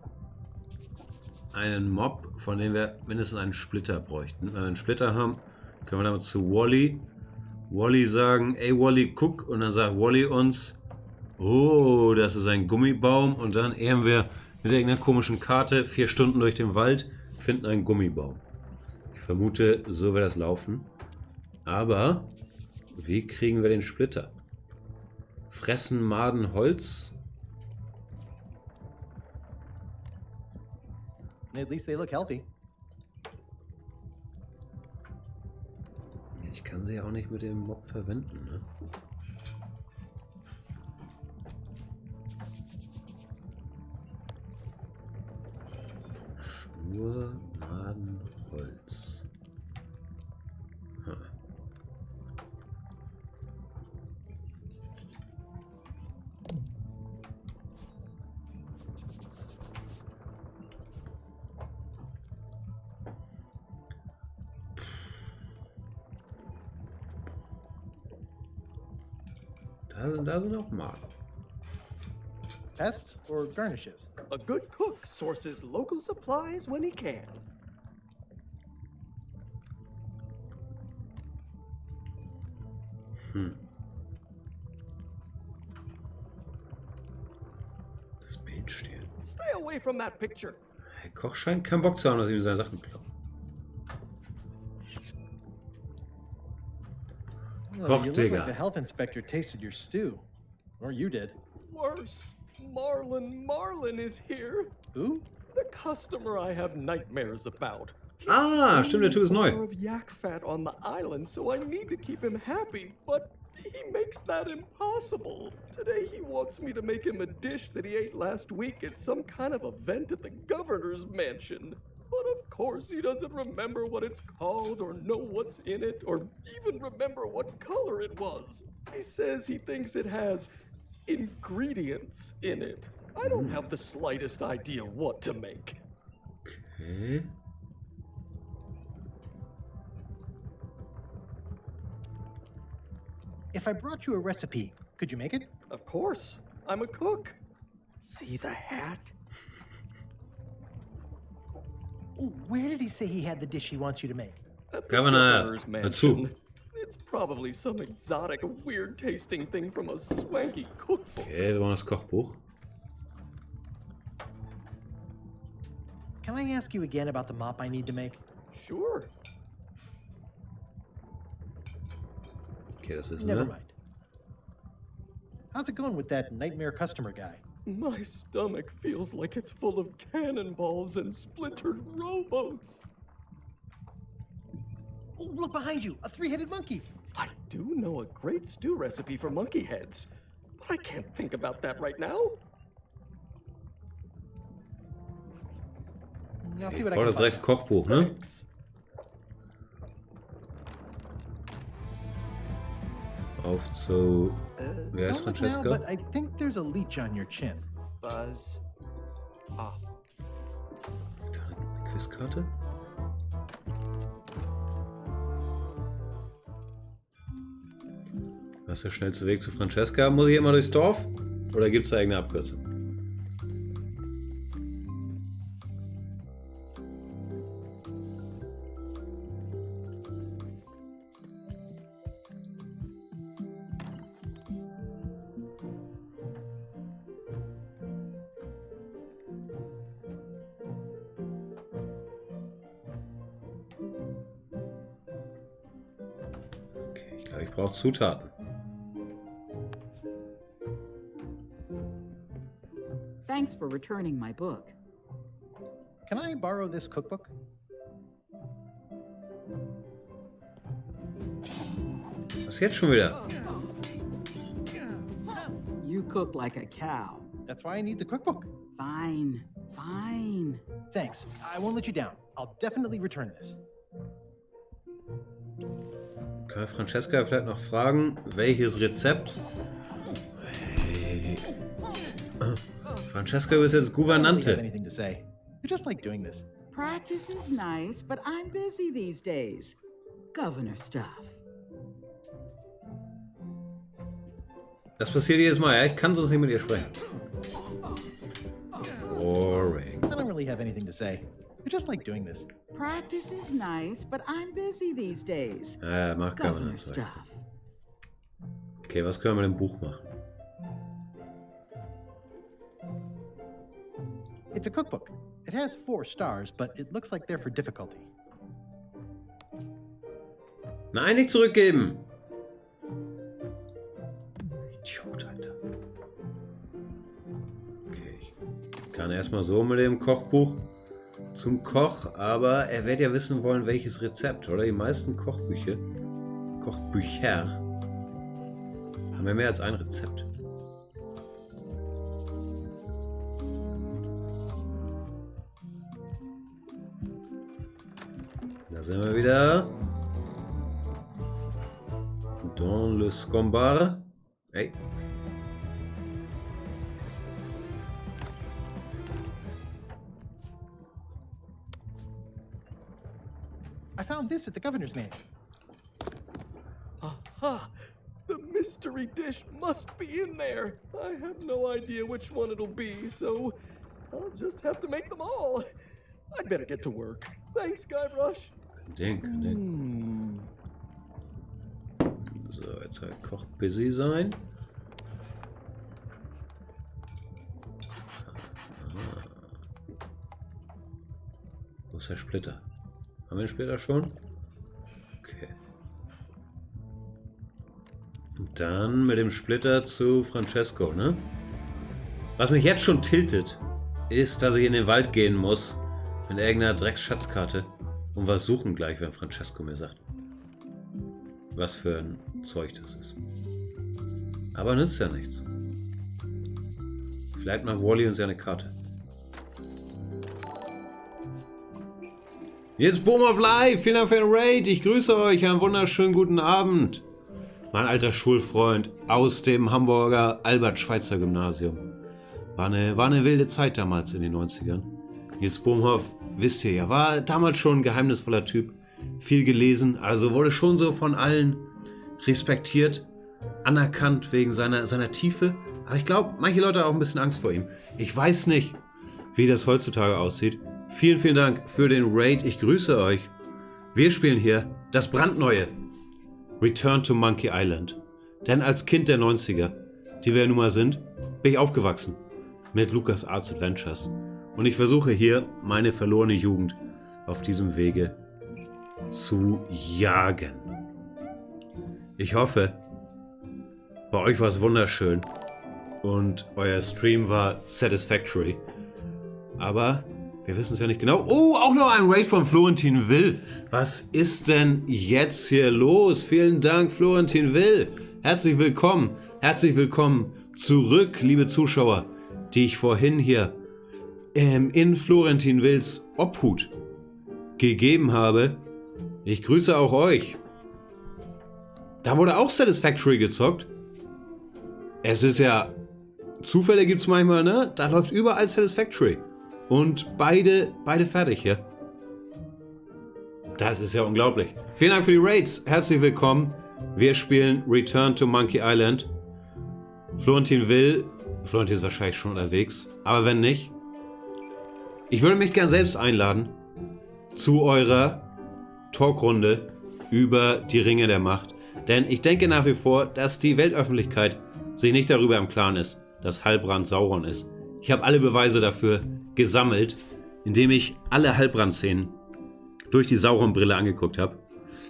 einen Mob, von dem wir mindestens einen Splitter bräuchten. Wenn wir einen Splitter haben, können wir damit zu Wally. Wally sagen, ey Wally, guck. Und dann sagt Wally uns, oh, das ist ein Gummibaum. Und dann ehren wir Mit irgendeiner komischen Karte, 4 Stunden durch den Wald, finden einen Gummibaum. Ich vermute, so wird das laufen. Aber wie kriegen wir den Splitter? Fressen Maden Holz? At least they look healthy. Ich kann sie ja auch nicht mit dem Mob verwenden, ne? Schnur, Maden, Holz. Ha. Da sind auch Maden. Pests or garnishes? A good cook sources local supplies when he can. Das Bild stehlen. Stay away from that picture. Der Koch scheint keinen Bock zu haben, dass ihm seine Sachen klauen. Well, you look Digga. like the health inspector tasted your stew. Or you did. Worse, Marlin is here. Who? The customer I have nightmares about. Ah, stimmt, der Typ ist neu. Bar of yak fat on the island, so I need to keep him happy, but he makes that impossible. Today he wants me to make him a dish that he ate last week at some kind of event at the governor's mansion. But of course he doesn't remember what it's called or know what's in it or even remember what color it was. He says he thinks it has ingredients in it. I don't have the slightest idea what to make. Okay. If I brought you a recipe, could you make it? Of course, I'm a cook. See the hat? Oh, where did he say he had the dish he wants you to make? At the Governor, governor's dazu. mansion. It's probably some exotic, weird-tasting thing from a swanky cookbook. Okay, wir brauchen das Kochbuch. Can I ask you again about the mop I need to make? Sure. Okay, das wissen Never wir. mind. How's it going with that nightmare customer guy? My stomach feels like it's full of cannonballs and splintered rowboats. Oh, look behind you! A three-headed monkey! I do know a great stew recipe for monkey heads, but I can't think about that right now. I'll see what I Oh, can das ist find. rechts Kochbuch, ne? Thanks. Auf zu... Wer ist Don't look now, Francesca? but I think there's a leech on your chin. Buzz off. Quizkarte? Was ist der schnellste Weg zu Francesca? Muss ich immer durchs Dorf? Oder gibt es da irgendeine Abkürzung? Okay, ich glaube, ich brauche Zutaten. Thanks for returning my book. Can I borrow this cookbook? Was jetzt schon wieder? You cook like a cow. That's why I need the cookbook. Fine, fine. Thanks. I won't let you down. I'll definitely return this. Kann wir Francesca vielleicht noch fragen, welches Rezept? Hey. Francesca ist jetzt I don't really have Gouvernante. anything to say. You just like doing this. Practice is nice, but I'm busy these days. Governor stuff. Das passiert jedes Mal, ja? Ich kann sonst nicht mit ihr sprechen. Boring. I don't really have anything to say. You just like doing this. Practice is nice, but I'm busy these days. Mach Governor Governor. stuff. Okay, was können wir mit dem Buch machen? It's a cookbook. It has 4 stars, but it looks like they're for difficulty. Nein, nicht zurückgeben. Idiot, Alter. Okay, ich kann erstmal so mit dem Kochbuch zum Koch, aber er wird ja wissen wollen, welches Rezept, oder? Die meisten Kochbücher haben ja mehr als ein Rezept. Da sind wir wieder. Dans le scombar. Hey. I found this at the governor's mansion. Aha! The mystery dish must be in there. I have no idea which one it'll be, so I'll just have to make them all. I'd better get to work. Thanks, Guybrush. Kein Ding. So, jetzt soll Koch busy sein. Wo ist der Splitter? Haben wir den Splitter schon? Okay. Und dann mit dem Splitter zu Francesco, ne? Was mich jetzt schon tiltet, ist, dass ich in den Wald gehen muss mit irgendeiner Drecksschatzkarte und was suchen gleich, wenn Francesco mir sagt, was für ein Zeug das ist. Aber nützt ja nichts. Vielleicht macht Wally uns ja eine Karte. Jetzt Boom of Life, vielen Dank für den Raid. Ich grüße euch, einen wunderschönen guten Abend. Mein alter Schulfreund aus dem Hamburger Albert-Schweitzer-Gymnasium. War eine wilde Zeit damals in den 90ern. Nils Bohmhoff, wisst ihr ja, war damals schon ein geheimnisvoller Typ. Viel gelesen, also wurde schon so von allen respektiert, anerkannt wegen seiner Tiefe. Aber ich glaube, manche Leute haben auch ein bisschen Angst vor ihm. Ich weiß nicht, wie das heutzutage aussieht. Vielen, vielen Dank für den Raid. Ich grüße euch. Wir spielen hier das brandneue Return to Monkey Island. Denn als Kind der 90er, die wir ja nun mal sind, bin ich aufgewachsen mit LucasArts Adventures. Und ich versuche hier meine verlorene Jugend auf diesem Wege zu jagen. Ich hoffe, bei euch war es wunderschön und euer Stream war satisfactory. Aber wir wissen es ja nicht genau. Oh, auch noch ein Raid von Florentin Will. Was ist denn jetzt hier los? Vielen Dank, Florentin Will. Herzlich willkommen. Herzlich willkommen zurück, liebe Zuschauer, die ich vorhin hier in Florentin Wills Obhut gegeben habe. Ich grüße auch euch. Da wurde auch Satisfactory gezockt. Es ist ja... Zufälle gibt es manchmal, ne? Da läuft überall Satisfactory. Und beide fertig hier. Das ist ja unglaublich. Vielen Dank für die Raids. Herzlich willkommen. Wir spielen Return to Monkey Island. Florentin will. Florentin ist wahrscheinlich schon unterwegs. Aber wenn nicht, ich würde mich gern selbst einladen zu eurer Talkrunde über die Ringe der Macht. Denn ich denke nach wie vor, dass die Weltöffentlichkeit sich nicht darüber im Klaren ist, dass Halbrand Sauron ist. Ich habe alle Beweise dafür gesammelt, indem ich alle Halbrand-Szenen durch die Sauron-Brille angeguckt habe.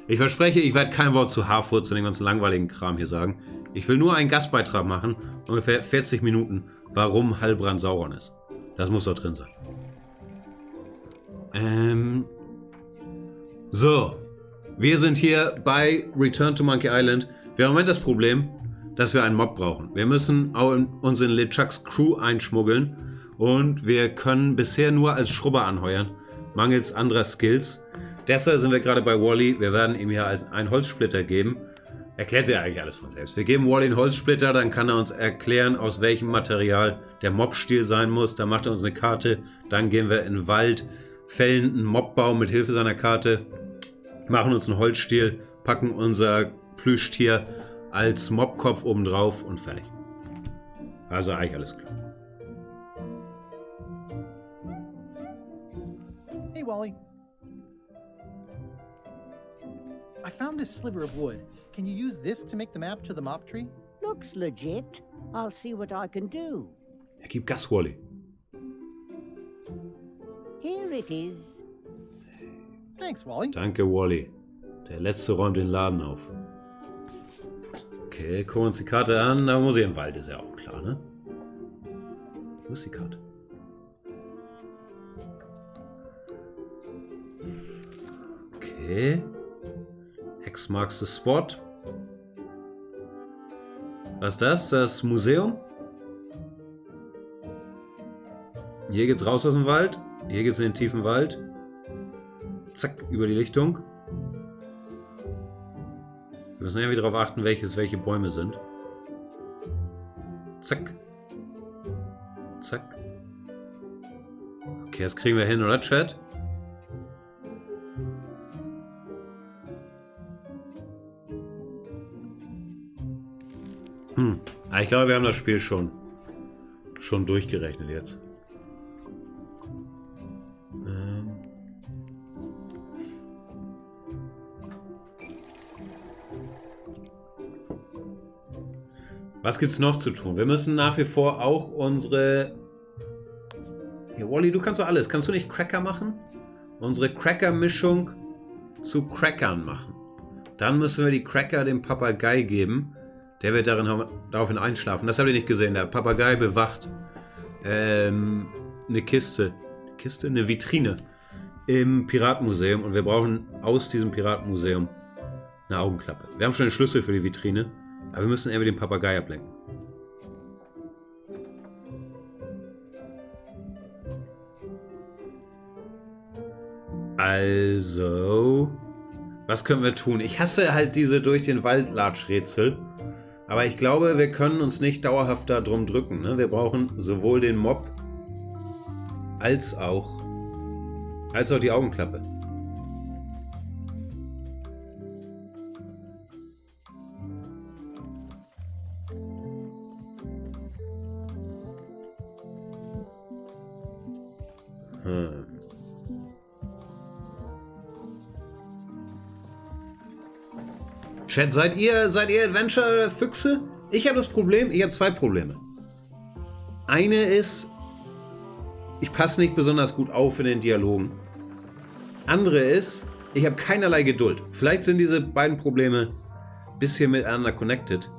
Ich verspreche, ich werde kein Wort zu Harfurt, zu dem ganzen langweiligen Kram hier sagen. Ich will nur einen Gastbeitrag machen, ungefähr 40 Minuten, warum Halbrand Sauron ist. Das muss doch drin sein. So, wir sind hier bei Return to Monkey Island. Wir haben im Moment das Problem, dass wir einen Mob brauchen. Wir müssen uns in LeChucks Crew einschmuggeln und wir können bisher nur als Schrubber anheuern, mangels anderer Skills. Deshalb sind wir gerade bei Wally. Wir werden ihm hier einen Holzsplitter geben. Erklärt ja eigentlich alles von selbst. Wir geben Wally einen Holzsplitter, dann kann er uns erklären, aus welchem Material der Mobstil sein muss. Dann macht er uns eine Karte. Dann gehen wir in den Wald, fällen einen Mobbaum mit Hilfe seiner Karte, machen uns einen Holzstiel, packen unser Plüschtier als Mobkopf oben drauf und fertig. Also eigentlich alles klar. Hey, Wally. I found this sliver of wood. Can you use this to make the map to the mob tree? Looks legit. I'll see what I can do. Er gibt Gas, Wally. it is. Thanks, Wally. Danke, Wally. Der Letzte räumt den Laden auf. Okay, gucken wir uns die Karte an. Da muss ich im Wald, ist ja auch klar, ne? Wo ist die Karte? Okay. X marks the spot. Was ist das? Das Museum? Hier geht's raus aus dem Wald. Hier geht's in den tiefen Wald. Zack, über die Lichtung. Wir müssen irgendwie darauf achten, welche Bäume sind. Zack. Zack. Okay, das kriegen wir hin, oder Chat? Ich glaube, wir haben das Spiel schon durchgerechnet jetzt. Was gibt's noch zu tun? Wir müssen nach wie vor auch unsere... Hier, Wally, du kannst doch alles. Kannst du nicht Cracker machen? Unsere Cracker-Mischung zu Crackern machen. Dann müssen wir die Cracker dem Papagei geben. Der wird daraufhin einschlafen. Das habt ihr nicht gesehen. Der Papagei bewacht eine Kiste. Eine Vitrine im Piratenmuseum. Und wir brauchen aus diesem Piratenmuseum eine Augenklappe. Wir haben schon den Schlüssel für die Vitrine. Aber wir müssen irgendwie den Papagei ablenken. Also, was können wir tun? Ich hasse halt diese durch den Wald Latsch-Rätsel. Aber ich glaube, wir können uns nicht dauerhaft da drum drücken. Ne? Wir brauchen sowohl den Mob als auch die Augenklappe. Chat, seid ihr Adventure-Füchse? Ich habe zwei Probleme. Eine ist, ich passe nicht besonders gut auf in den Dialogen. Andere ist, ich habe keinerlei Geduld. Vielleicht sind diese beiden Probleme ein bisschen miteinander connected.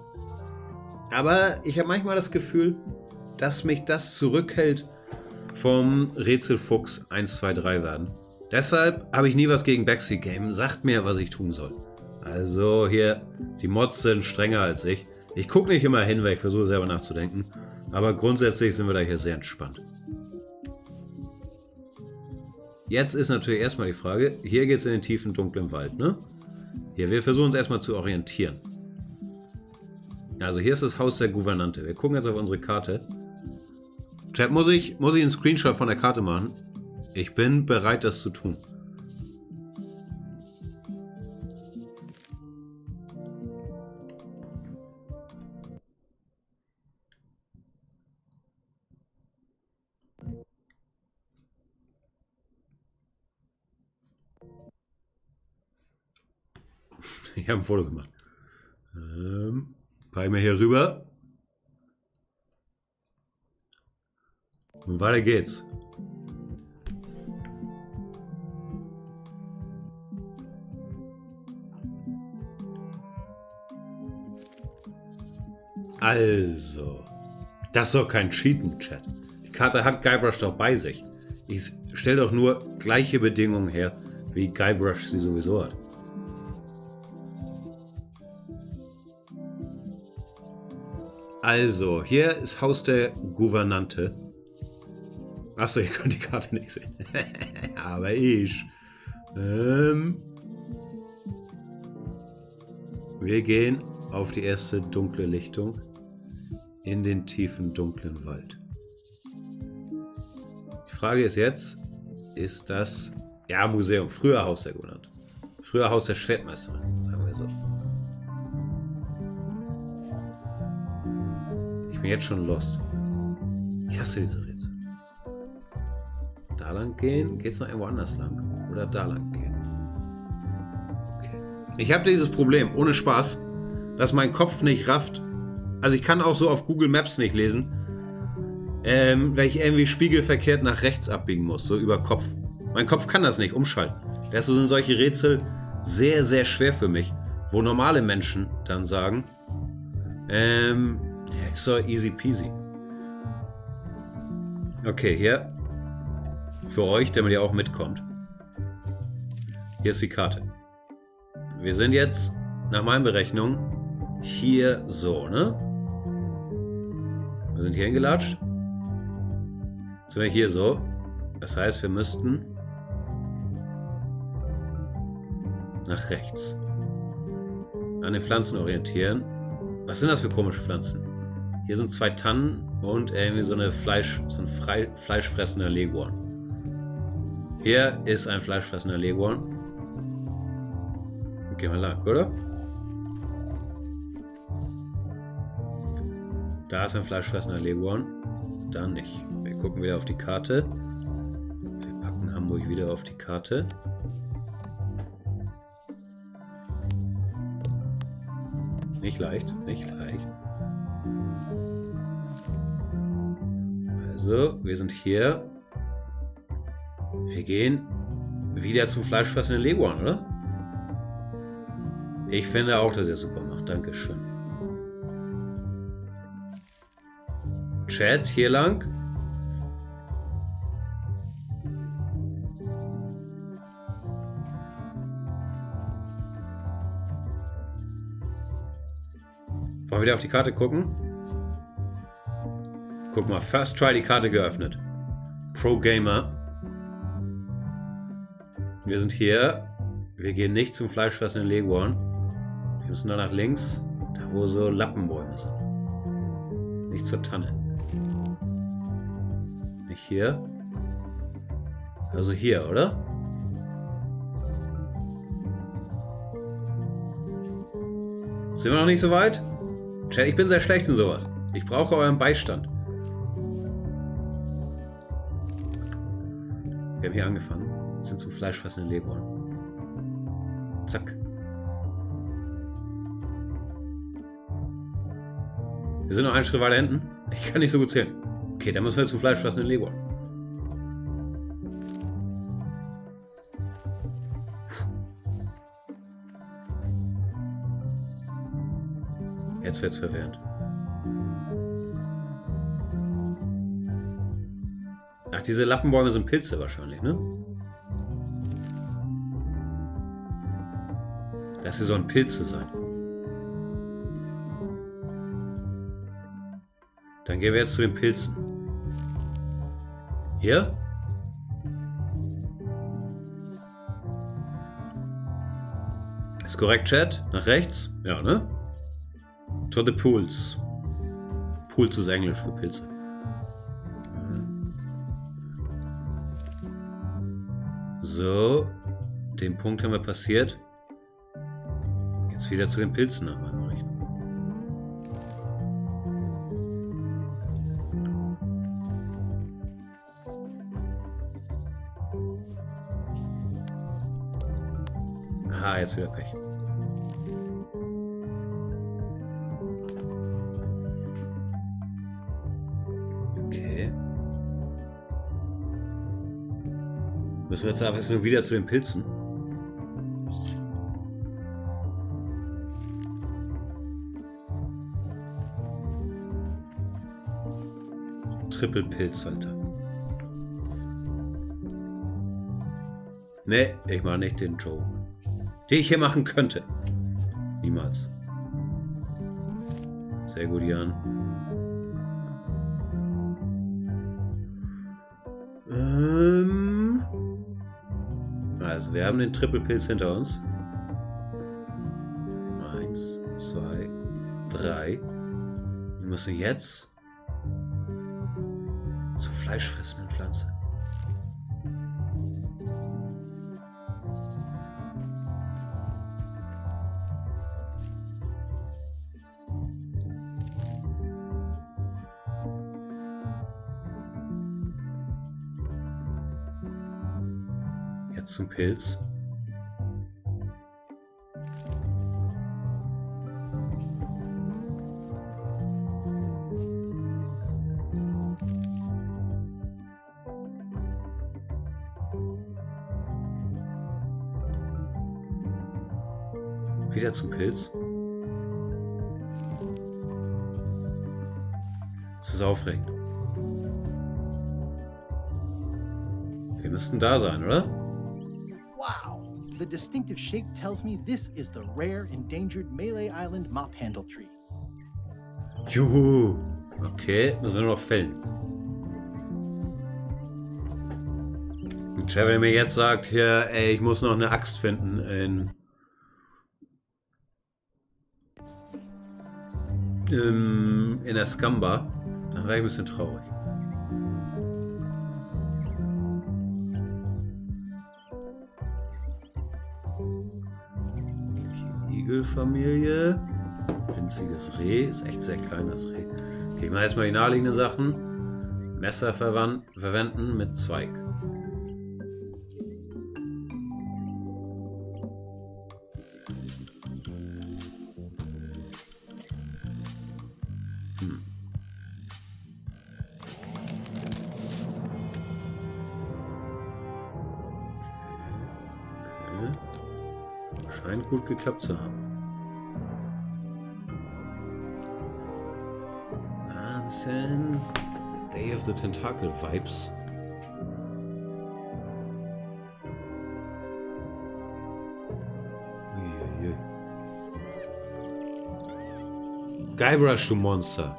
Aber ich habe manchmal das Gefühl, dass mich das zurückhält vom Rätselfuchs 1, 2, 3 werden. Deshalb habe ich nie was gegen Backseat Game. Sagt mir, was ich tun soll. Also hier, die Mods sind strenger als ich. Ich gucke nicht immer hin, weil ich versuche selber nachzudenken. Aber grundsätzlich sind wir da hier sehr entspannt. Jetzt ist natürlich erstmal die Frage, hier geht es in den tiefen, dunklen Wald, ne? Hier, wir versuchen uns erstmal zu orientieren. Also hier ist das Haus der Gouvernante. Wir gucken jetzt auf unsere Karte. Chat, muss ich einen Screenshot von der Karte machen? Ich bin bereit, das zu tun. Ich habe ein Foto gemacht. Pack mir hier rüber. Und weiter geht's. Also, das ist doch kein Cheaten, Chat. Die Karte hat Guybrush doch bei sich. Ich stelle doch nur gleiche Bedingungen her, wie Guybrush sie sowieso hat. Also, hier ist Haus der Gouvernante. Achso, ihr könnt die Karte nicht sehen. Aber ich. Wir gehen auf die erste dunkle Lichtung in den tiefen, dunklen Wald. Die Frage ist jetzt, ist das... Ja, Museum. Früher Haus der Gouvernante. Früher Haus der Schwertmeisterin, sagen wir so. Ich bin jetzt schon lost. Ich hasse diese Rätsel. Da lang gehen? Geht's noch irgendwo anders lang? Oder da lang gehen? Okay. Ich habe dieses Problem, ohne Spaß, dass mein Kopf nicht rafft. Also ich kann auch so auf Google Maps nicht lesen, weil ich irgendwie spiegelverkehrt nach rechts abbiegen muss, so über Kopf. Mein Kopf kann das nicht umschalten. Deshalb sind solche Rätsel sehr, sehr schwer für mich. Wo normale Menschen dann sagen, ja, ist doch easy peasy. Okay, hier. Für euch, damit ihr auch mitkommt. Hier ist die Karte. Wir sind jetzt, nach meinen Berechnungen, hier so, ne? Wir sind hier hingelatscht. Jetzt sind wir hier so. Das heißt, wir müssten nach rechts. An den Pflanzen orientieren. Was sind das für komische Pflanzen? Hier sind 2 Tannen und irgendwie so ein fleischfressender Leguan. Hier ist ein fleischfressender Leguan. Gehen wir lang, oder? Da ist ein fleischfressender Leguan. Da nicht. Wir gucken wieder auf die Karte. Wir packen Hamburg wieder auf die Karte. Nicht leicht, nicht leicht. Also, wir sind hier. Wir gehen wieder zum fleischfressenden Leguan, oder? Ich finde auch, dass er super macht. Dankeschön. Chat, hier lang. Wollen wir wieder auf die Karte gucken? Guck mal, First Try die Karte geöffnet. Pro Gamer. Wir sind hier. Wir gehen nicht zum fleischfressenden Leguan. Wir müssen da nach links, da wo so Lappenbäume sind. Nicht zur Tanne. Nicht hier. Also hier, oder? Sind wir noch nicht so weit? Chat, ich bin sehr schlecht in sowas. Ich brauche euren Beistand. Wir haben hier angefangen. Sind zum fleischfressenden Leguan. Zack. Wir sind noch einen Schritt weiter hinten. Ich kann nicht so gut zählen. Okay, dann müssen wir zum fleischfressenden Leguan. Jetzt wird's verwirrend. Ach, diese Lappenbäume sind Pilze wahrscheinlich, ne? Das hier sollen Pilze sein. Dann gehen wir jetzt zu den Pilzen. Hier? Ist korrekt, Chat? Nach rechts? Ja, ne? To the pools. Pools ist Englisch für Pilze. So. Den Punkt haben wir passiert. Jetzt wieder zu den Pilzen nach meinem Bericht. Aha, jetzt wieder Pech. Okay. Müssen wir jetzt einfach nur wieder zu den Pilzen? Triple-Pilz, Alter. Ne, ich mache nicht den Joke. Den ich hier machen könnte. Niemals. Sehr gut, Jan. Also, wir haben den Triple-Pilz hinter uns. 1, 2, 3. Wir müssen jetzt zur fleischfressenden Pflanze. Jetzt zum Pilz. Wieder zum Pilz. Das ist aufregend. Wir müssten da sein, oder? Wow! The distinctive shape tells me this is the rare, endangered Melee Island mop handle tree. Juhu! Okay, müssen wir nur noch fällen. Und wenn er mir jetzt sagt, hier, ey, ich muss noch eine Axt finden in der Scamba, dann wäre ich ein bisschen traurig. Igelfamilie. Winziges Reh. Ist echt sehr klein, das Reh. Okay, ich mache erstmal die naheliegenden Sachen. Messer verwenden mit Zweig. Scheint gut geklappt zu haben. Ein bisschen Day of the Tentacle Vibes. Uiuiui. Guybrush, du Monster.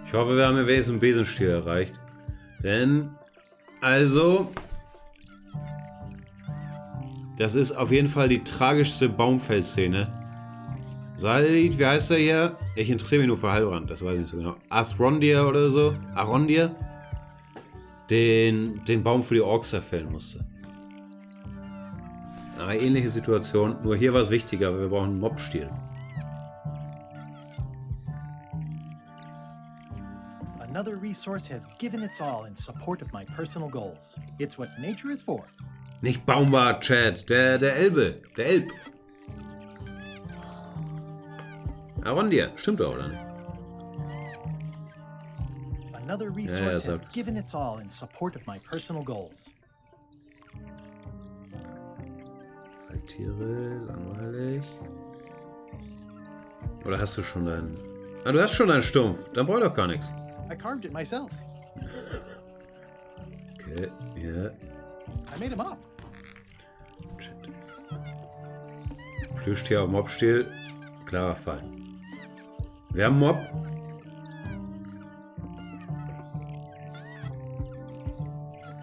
Ich hoffe, wir haben jetzt einen Besenstiel erreicht. Denn, also, das ist auf jeden Fall die tragischste Baumfellszene. Salid, wie heißt er hier? Ich interessiere mich nur für Heilbrand, das weiß ich nicht so genau. Athrondir oder so? Arondir? Den Baum für die Orks zerfällen musste. Aber ähnliche Situation, nur hier war es wichtiger, weil wir brauchen einen Mobstiel. Another resource has given its all in support of my personal goals. It's what nature is for. Nicht Baumbart, Chad, der Elbe, der Elb. Arondir, stimmt doch, oder nicht? Another resource has given its all in support of my personal goals. Tiere, langweilig. Oder hast du schon deinen... Ah, du hast schon einen Stumpf. Dann brauch ich doch gar nichts. I carved it myself. Okay, ja. I made him up. Shit. Plüschtier auf Mobstiel. Klarer Fall. Wir haben Mob.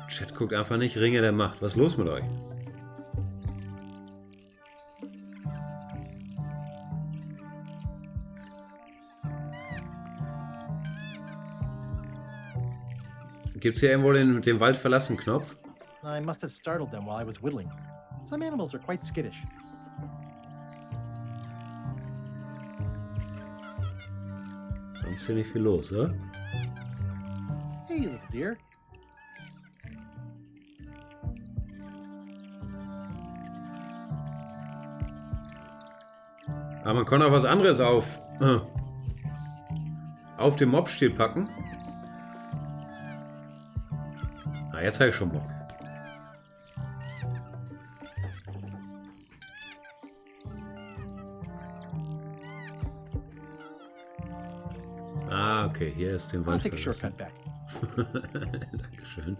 Chat guckt einfach nicht. Ringe der Macht. Was ist los mit euch? Gibt es hier irgendwo den Wald verlassen Knopf? I must have startled them while I was whittling. Some animals are quite skittish. Sonst ist hier nicht viel los, oder? Hey, little dear. Aber man kann auch was anderes auf den Mobstiel packen. Ah, jetzt habe ich schon Bock. Ah, okay, hier ist den Wald. I'll take a shortcut back. Dankeschön.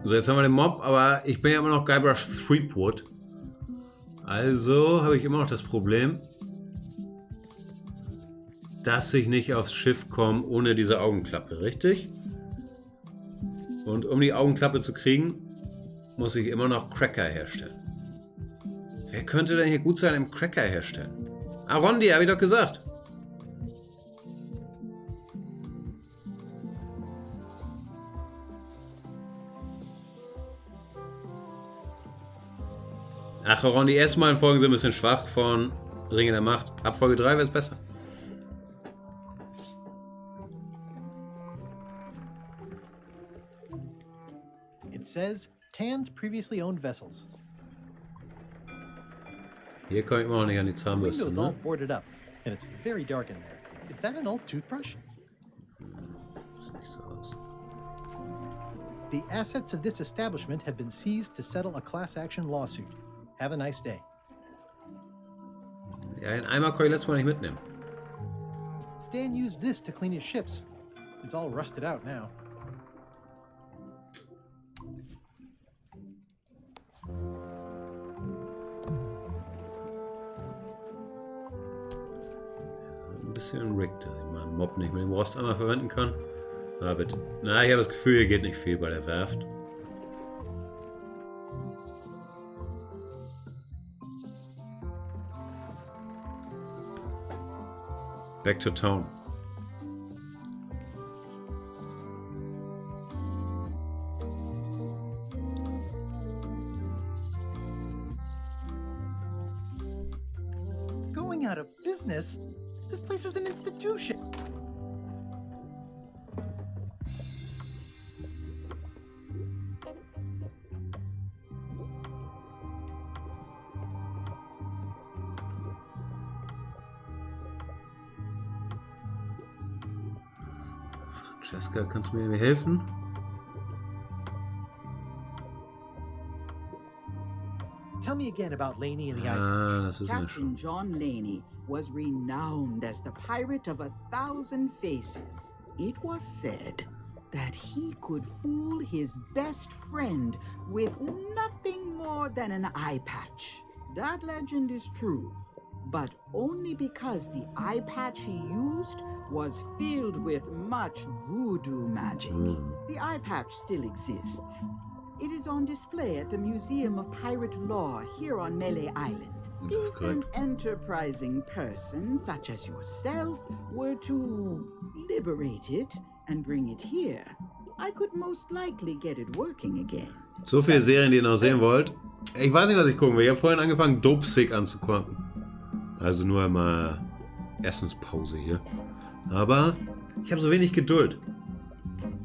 So, jetzt haben wir den Mob, aber ich bin ja immer noch Guybrush Threepwood. Also habe ich immer noch das Problem, dass ich nicht aufs Schiff komme ohne diese Augenklappe, richtig? Und um die Augenklappe zu kriegen, muss ich immer noch Cracker herstellen. Wer könnte denn hier gut sein im Cracker herstellen? Arondir, habe ich doch gesagt. Ach, Ron, die ersten Mal in Folgen sind ein bisschen schwach von Ringe der Macht. Ab Folge 3 wird es besser. It says Tan's previously owned vessels. Hier komme ich immer noch nicht an die The Zahnbürste, window's all ne? boarded up, and it's very dark in there. Is that an old toothbrush? Sieht nicht so aus. The assets of this establishment have been seized to settle a class action lawsuit. Have a nice day. Ja, den Eimer konnte ich letztes Mal nicht mitnehmen. Stan used this to clean his ships. It's all rusted out now. Ein bisschen rigged, dass ich meinen Mob nicht mit dem Rosteimer verwenden kann. Na bitte. Na, ich habe das Gefühl, hier geht nicht viel bei der Werft. Back to town. Going out of business? This place is an institution. Francesca, kannst du mir helfen? Tell me again about Laney and the Ah, das wissen wir Captain schon. John Laney was renowned as the pirate of 1,000 faces. It was said that he could fool his best friend with nothing more than an eye patch. That legend is true, but only because the eye patch he used was filled with much voodoo magic. The eye patch still exists. It is on display at the Museum of Pirate Lore here on Melee Island. Das ist If an korrekt. enterprising person such as yourself were to liberate it and bring it here, I could most likely get it working again. So viele Serien, die ihr noch sehen wollt. Ich weiß nicht, was ich gucken will. Ich habe vorhin angefangen, Dopesick anzugucken. Also nur einmal Essenspause hier. Aber ich habe so wenig Geduld.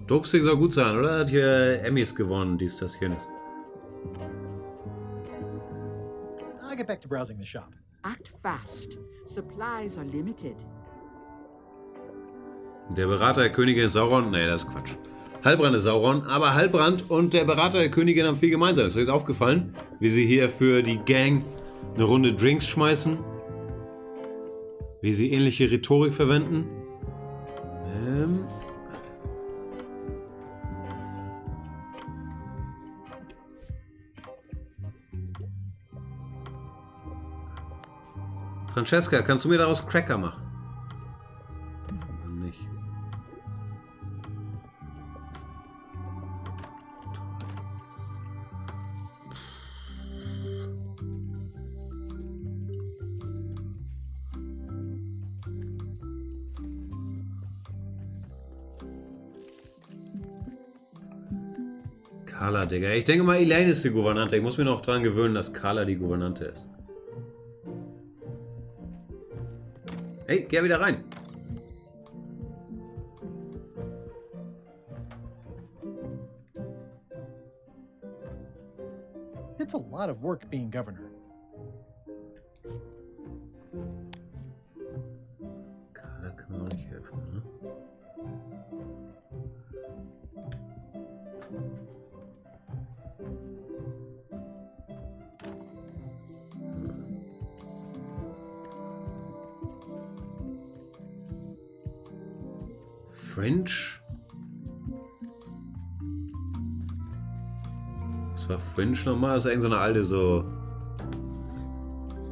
Dopesick soll gut sein, oder? Hat hier Emmys gewonnen, dies, das, jenes. I'll get back to browsing the shop. Act fast. Supplies are limited. Der Berater der Königin ist Sauron? Nee, das ist Quatsch. Halbrand ist Sauron, aber Halbrand und der Berater der Königin haben viel gemeinsam. Ist euch aufgefallen, wie sie hier für die Gang eine Runde Drinks schmeißen? Wie sie ähnliche Rhetorik verwenden? Francesca, kannst du mir daraus Cracker machen? Nicht. Carla, Digga. Ich denke mal, Elaine ist die Gouvernante. Ich muss mir noch dran gewöhnen, dass Carla die Gouvernante ist. Hey, geh wieder rein. It's a lot of work being governor. Da kann man auch nicht helfen, ne? French? Was war French nochmal? Das ist irgend so eine alte so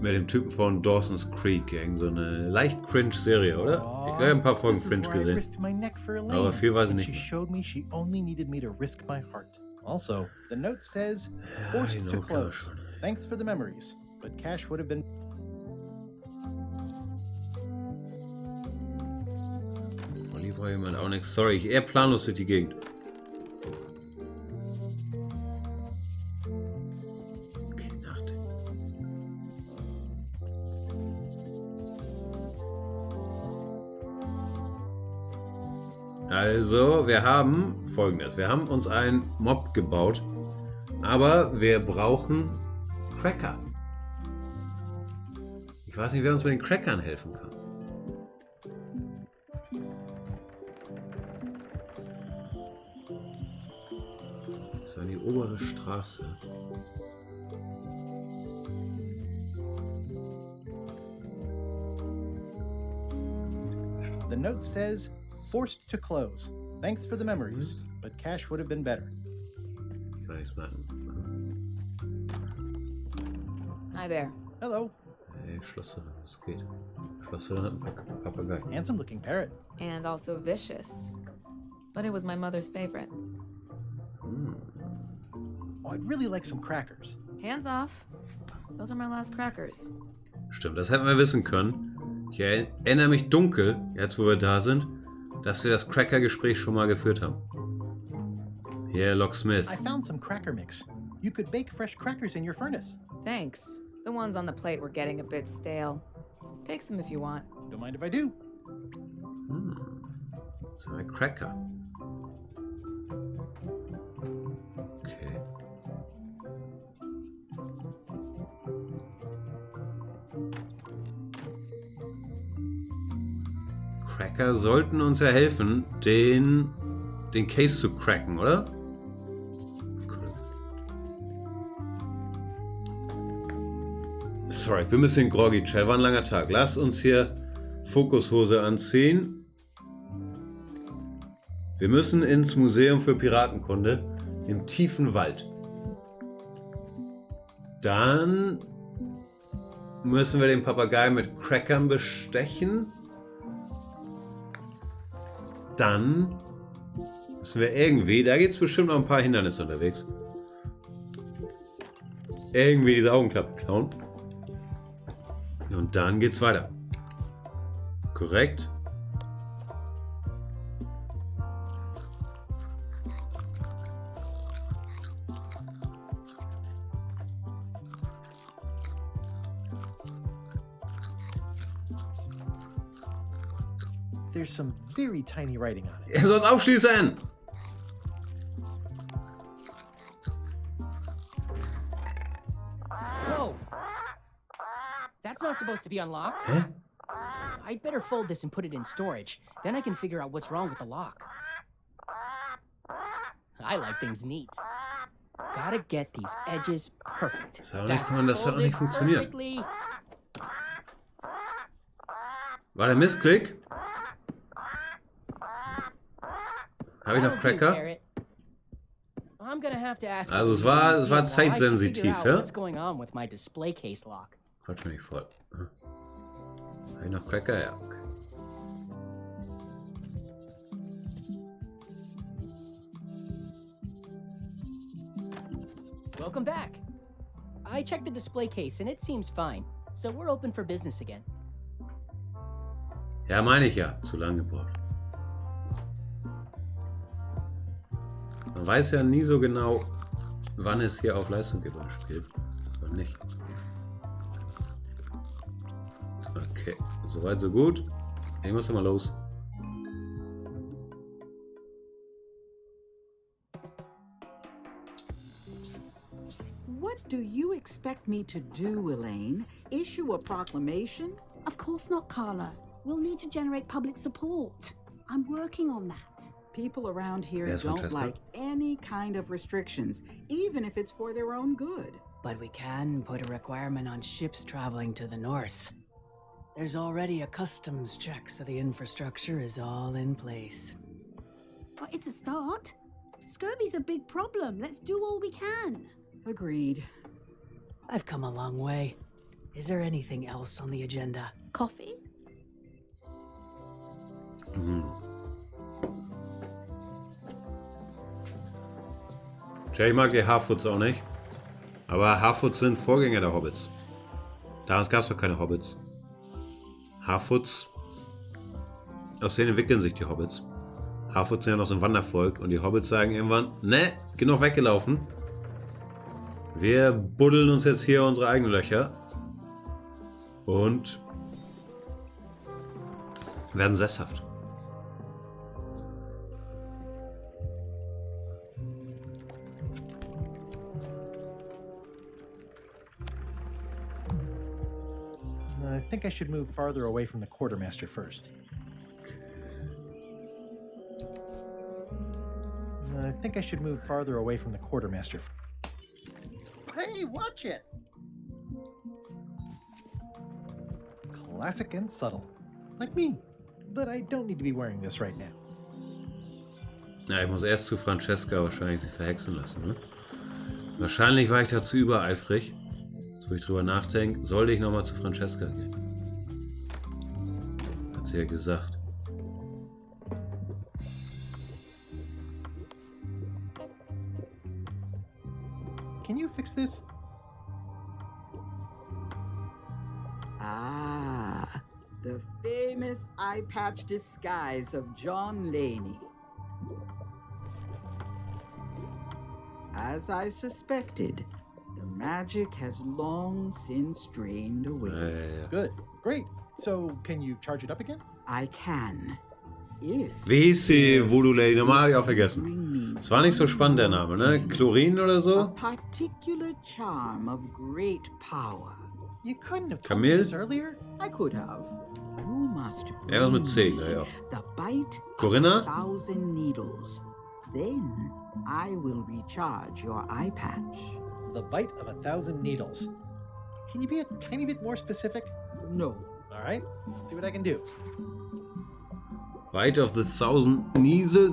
mit dem Typen von Dawson's Creek. Irgend so eine leicht cringe Serie, oder? Ich glaube, ich habe ein paar Folgen This is French where I gesehen. risked my neck for Elaine, Aber viel weiß ich and nicht she mehr. showed me she only needed me to risk my heart. Also, the note says, Ja, forced die to Note kann close. schon. Thanks for the memories, but cash would have been... Olive war jemand auch nichts. Sorry, ich eher planlos durch die Gegend. Okay, Nacht. Also, wir haben Folgendes. Wir haben uns einen Mob gebaut, aber wir brauchen Cracker. Ich weiß nicht, wer uns mit den Crackern helfen kann. Das war die obere Straße. The note says, forced to close. Thanks for the memories, but cash would have been better. Ich kann nichts machen. Hi there. Hello. Hey, Schlosserin, was geht? Schlosserin hat ein Papagei. Handsome looking parrot. And also vicious. But it was my mother's favorite. Oh, I'd really like some crackers. Hands off. Those are my last crackers. Stimmt, das hätten wir wissen können. Ich erinnere mich dunkel, jetzt wo wir da sind, dass wir das Cracker-Gespräch schon mal geführt haben. Hier, Locksmith. I found some cracker mix. You could bake fresh crackers in your furnace. Thanks. The ones on the plate were getting a bit stale. Take some if you want. Don't mind if I do. So ein Cracker. Okay. Cracker sollten uns ja helfen, den Case zu cracken, oder? Sorry, ich bin ein bisschen groggy, Chat. War ein langer Tag. Lasst uns hier Fokushose anziehen. Wir müssen ins Museum für Piratenkunde im tiefen Wald. Dann müssen wir den Papagei mit Crackern bestechen. Dann müssen wir irgendwie, da gibt es bestimmt noch ein paar Hindernisse unterwegs, irgendwie diese Augenklappe klauen. Und dann geht's weiter. Korrekt? There's some very tiny writing on it. Er soll's aufschließen! Whoa! That's not supposed to be unlocked. Hä? I'd better fold this and put it in storage. Then I can figure out what's wrong with the lock. I like things neat. Gotta get these edges perfect. Das hat auch nicht funktioniert. Perfectly. War der Missklick? Habe ich noch That'll do, Cracker? Kehrt. I'm gonna have to ask Also es you war to see while I zeitsensitiv, figure out ja? What's going on with my display case lock? Quatsch mich nicht voll. Habe ich noch Cracker? Ja, okay. Welcome back. I checked the display case and it seems fine. So we're open for business again. Ja, meine ich ja. Zu lange gebraucht. Man weiß ja nie so genau, wann es hier auf Leistung geht beim Spiel. Oder nicht. Okay, soweit so gut. Ich muss mal los. What do you expect me to do, Elaine? Issue a proclamation? Of course not, Carla. We'll need to generate public support. I'm working on that. People around here Yes, don't Francesca. like any kind of restrictions, even if it's for their own good. But we can put a requirement on ships traveling to the north. There's already a customs check, so the infrastructure is all in place. But it's a start. Scurvy's a big problem. Let's do all we can. Agreed. I've come a long way. Is there anything else on the agenda? Coffee? Jay mag die Harfoots auch nicht. Aber Harfoots sind Vorgänger der Hobbits. Damals gab es doch keine Hobbits. Harfoots, aus denen entwickeln sich die Hobbits. Harfoots sind ja noch so ein Wandervolk und die Hobbits sagen irgendwann, ne, genug weggelaufen. Wir buddeln uns jetzt hier unsere eigenen Löcher und werden sesshaft. think I should move farther away from the quartermaster first. I think I should move farther away from the quartermaster. Hey, watch it! Classic and subtle. Like me. But I don't need to be wearing this right now. Ja, ich muss erst zu Francesca wahrscheinlich sie verhexen lassen, ne? Wahrscheinlich war ich da zu übereifrig. Jetzt, wo ich drüber nachdenke, sollte ich nochmal zu Francesca gehen. Hat sie ja gesagt. Can you fix this? Ah, the famous eye patch disguise of John Laney. As I suspected, the magic has long since drained away. Good. Great. So, can you charge it up again? I can. If Wie hieß die Voodoo Lady? Nochmal habe ich auch vergessen. Es war nicht so spannend, der Name, ne? Chlorin oder a so? particular charm of great power. You couldn't have told me Camille? this earlier. I could have. You must Irgendwas mit C, bring me ja. the bite Corinna? of 1,000 needles. Then I will recharge your eye patch. The bite of 1,000 needles. Can you be a tiny bit more specific? No. All right. Let's see what I can do. Bite of the 1,000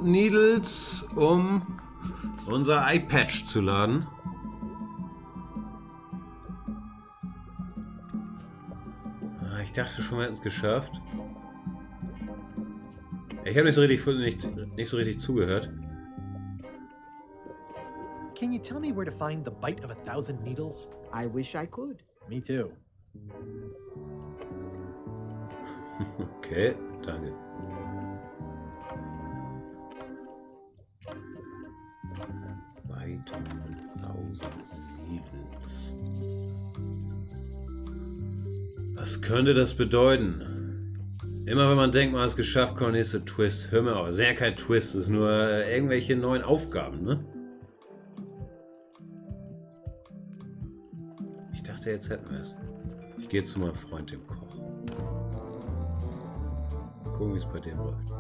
Needles, um unser Eye-Patch zu laden. Ich dachte schon, wir hätten es geschafft. Ich habe nicht so richtig zugehört. Can you tell me where to find the bite of 1,000 needles? I wish I could. Me too. Okay, danke. Bite of 1,000 Needles. Was könnte das bedeuten? Immer wenn man denkt, man hat es geschafft, kommt der nächste Twist. Hör mir auf, es ist ja kein Twist, es ist nur irgendwelche neuen Aufgaben, ne? Ich dachte, jetzt hätten wir es. Ich gehe zu meinem Freund, dem Koch. Gucken, wie es bei dem läuft.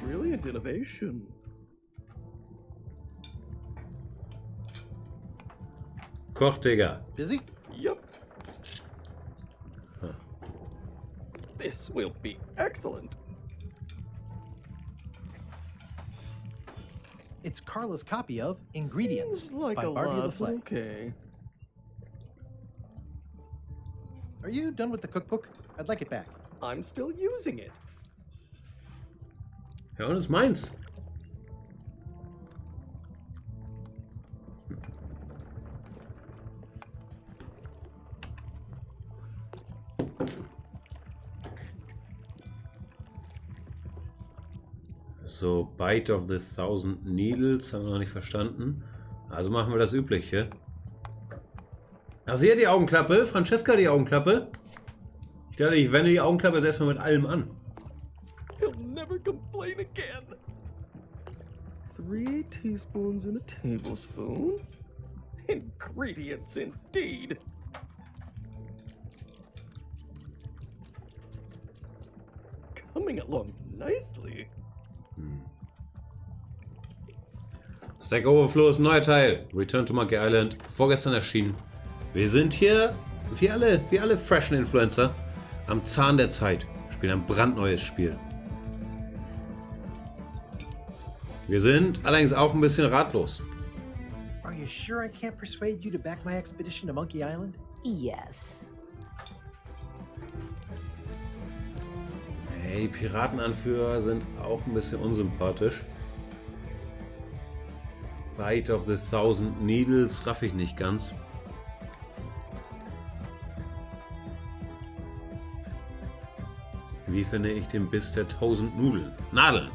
Brilliant innovation. Koch, Digga. Busy? Yup. This will be excellent. It's Carla's copy of Ingredients Seems like by a Barbie lot. LaFleur. Okay. Are you done with the cookbook? I'd like it back. I'm still using it. Ja, und ist meins. So, Bite of the 1,000 Needles, haben wir noch nicht verstanden. Also machen wir das Übliche. Ach, sie hat die Augenklappe, Francesca hat die Augenklappe. Ich dachte, ich wende die Augenklappe jetzt erstmal mit allem an. He'll never complain again. 3 teaspoons in a tablespoon. Ingredients indeed. Coming along nicely. Stack Overflow ist ein neuer Teil. Return to Monkey Island. Vorgestern erschienen. Wir sind hier, wie alle freshen Influencer, am Zahn der Zeit. Spielen ein brandneues Spiel. Wir sind allerdings auch ein bisschen ratlos. Are you sure I can't persuade you to back my expedition to Monkey Island? Yes. Hey, die Piratenanführer sind auch ein bisschen unsympathisch. Bite of the 1,000 Needles raff ich nicht ganz. Wie finde ich den Biss der 1.000 Nudeln? Nadeln!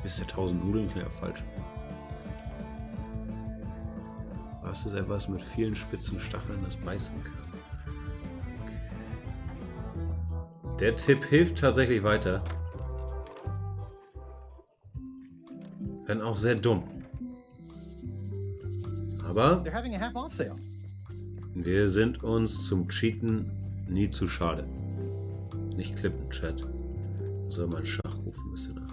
Biss der 1.000 Nudeln klingt ja falsch. Was ist etwas mit vielen spitzen Stacheln, das beißen kann? Okay. Der Tipp hilft tatsächlich weiter. Wenn auch sehr dumm. Aber They're having a half-off sale. wir sind uns zum Cheaten nie zu schade. Nicht klippen, Chat. Soll man Schach rufen ein bisschen nach.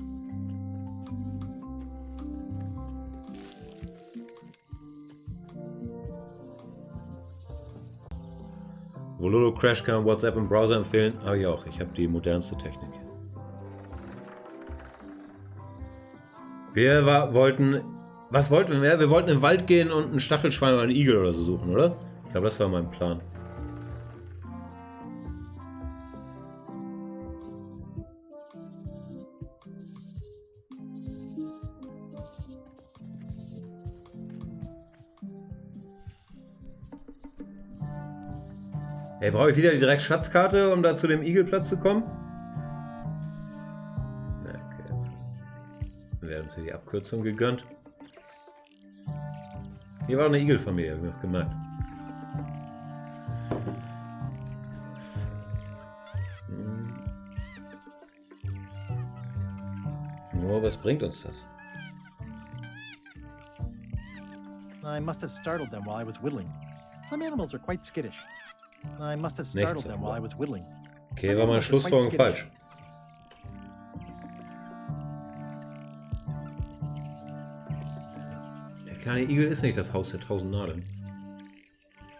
Vololo Crash kann WhatsApp im Browser empfehlen. Habe ich auch. Ich habe die modernste Technik. Was wollten wir? Wir wollten im Wald gehen und ein Stachelschwein oder einen Igel oder so suchen, oder? Ich glaube, das war mein Plan. Ey, brauche ich wieder die direkt Schatzkarte, um da zu dem Igelplatz zu kommen? Na, okay, jetzt werden uns hier die Abkürzung gegönnt. Hier war eine Igelfamilie, habe ich noch gemerkt. Nur, was bringt uns das? I must have startled them while I was whittling. Some animals are quite skittish. I must have startled them while I was whittling. Okay, war meine Schlussfolgerung falsch. Der kleine Igel ist nicht das Haus der 1000 Nadeln.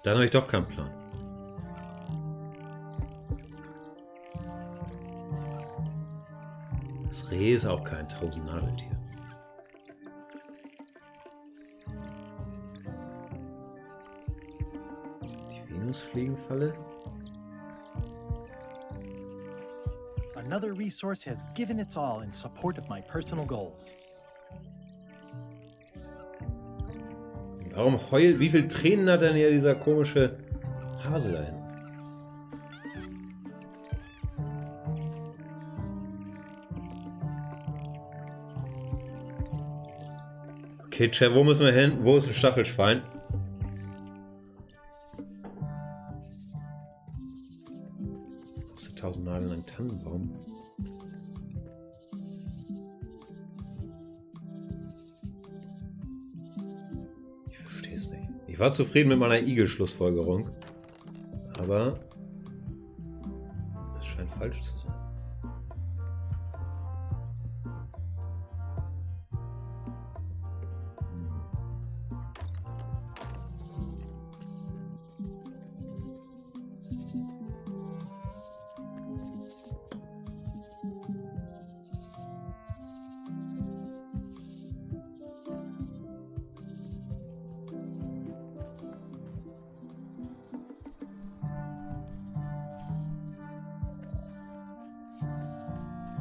Dann habe ich doch keinen Plan. Das Reh ist auch kein 1000 Nadeltier. Venusfliegenfalle. Another resource has given its all in support of my personal goals. Warum heult? Wie viel Tränen hat denn hier dieser komische Hase da hinten? Okay, Chat, wo müssen wir hin? Wo ist ein Stachelschwein? Aus der 1000 Nadeln ein Tannenbaum. Ich verstehe es nicht. Ich war zufrieden mit meiner Igel-Schlussfolgerung. Aber es scheint falsch zu sein.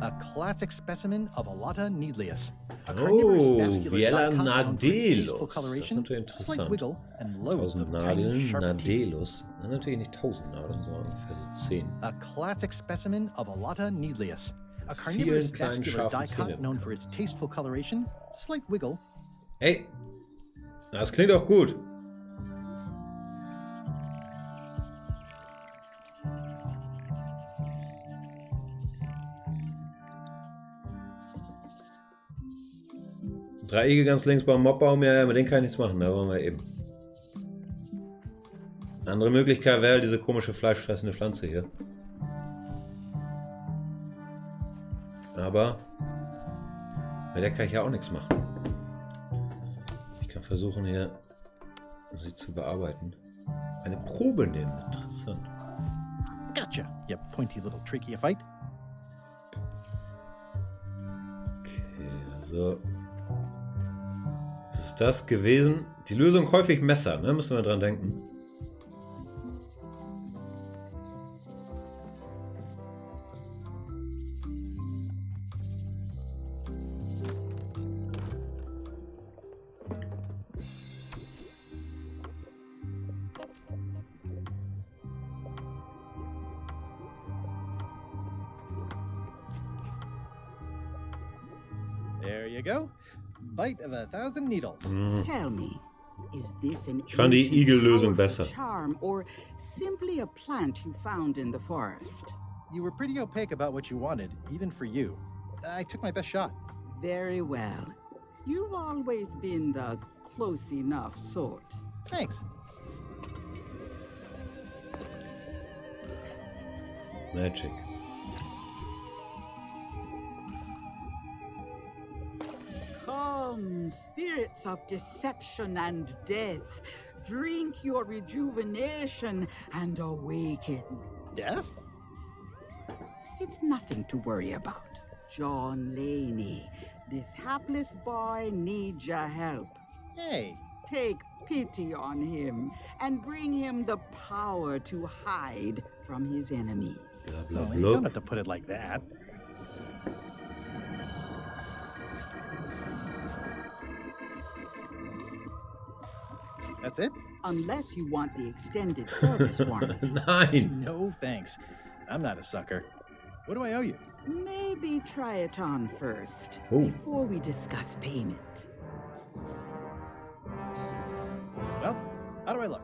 A classic specimen of Alata needlius. A Oh, carnivorous vascular Viella dicot known for its tasteful Nadelus. Das ist coloration, natürlich slight interessant. wiggle, and loads 1000 of tiny, Nadeln, sharp teeth. Nadelus. Das sind natürlich nicht 1000 Nadeln, sondern ungefähr so 10. A classic specimen of Alata needlius. A carnivorous Vielen kleinen, vascular scharfen dicot Zähnen. known for its tasteful coloration, slight wiggle, Hey, das klingt auch gut. Drei Igel ganz links beim Mobbaum, ja, mit denen kann ich nichts machen, da wollen wir eben. Andere Möglichkeit wäre diese komische fleischfressende Pflanze hier. Aber mit der kann ich ja auch nichts machen. Ich kann versuchen hier sie zu bearbeiten. Eine Probe nehmen, interessant. gotcha, you pointy little trichiophyte. Okay, also was ist das gewesen? Die Lösung häufig Messer, ne? Müssen wir dran denken. There you go. Bite of 1,000 needles. Tell me, is this an Ich fand die ancient, Igellösung powerful besser. charm or simply a plant you found in the forest? You were pretty opaque about what you wanted, even for you. I took my best shot. Very well. You've always been the close enough sort. Thanks. Magic. Come, spirits of deception and death, drink your rejuvenation and awaken. Death? It's nothing to worry about. John Laney, this hapless boy needs your help. Hey. Take pity on him and bring him the power to hide from his enemies. Blah, blah, Oh, you blah. don't have to put it like that. That's it? Unless you want the extended service warrant. Nein. No, thanks. I'm not a sucker. What do I owe you? Maybe try it on first, Oh. before we discuss payment. Well, how do I look?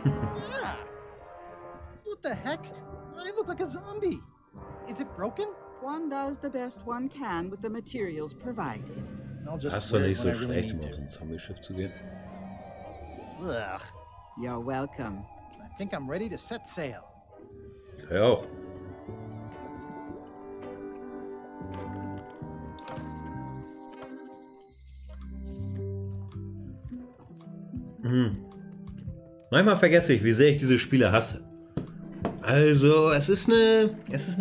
Yeah. What the heck? I look like a zombie. Is it broken? One does the best one can with the materials provided. I'll just Das ist doch wear it nicht so when I really schlecht, um need auf to. so ein Zombie-Schiff zu gehen. Ugh. You're welcome. I think I'm ready to set sail. Ja auch. Manchmal vergesse ich, wie sehr ich diese Spiele hasse. Also, es ist eine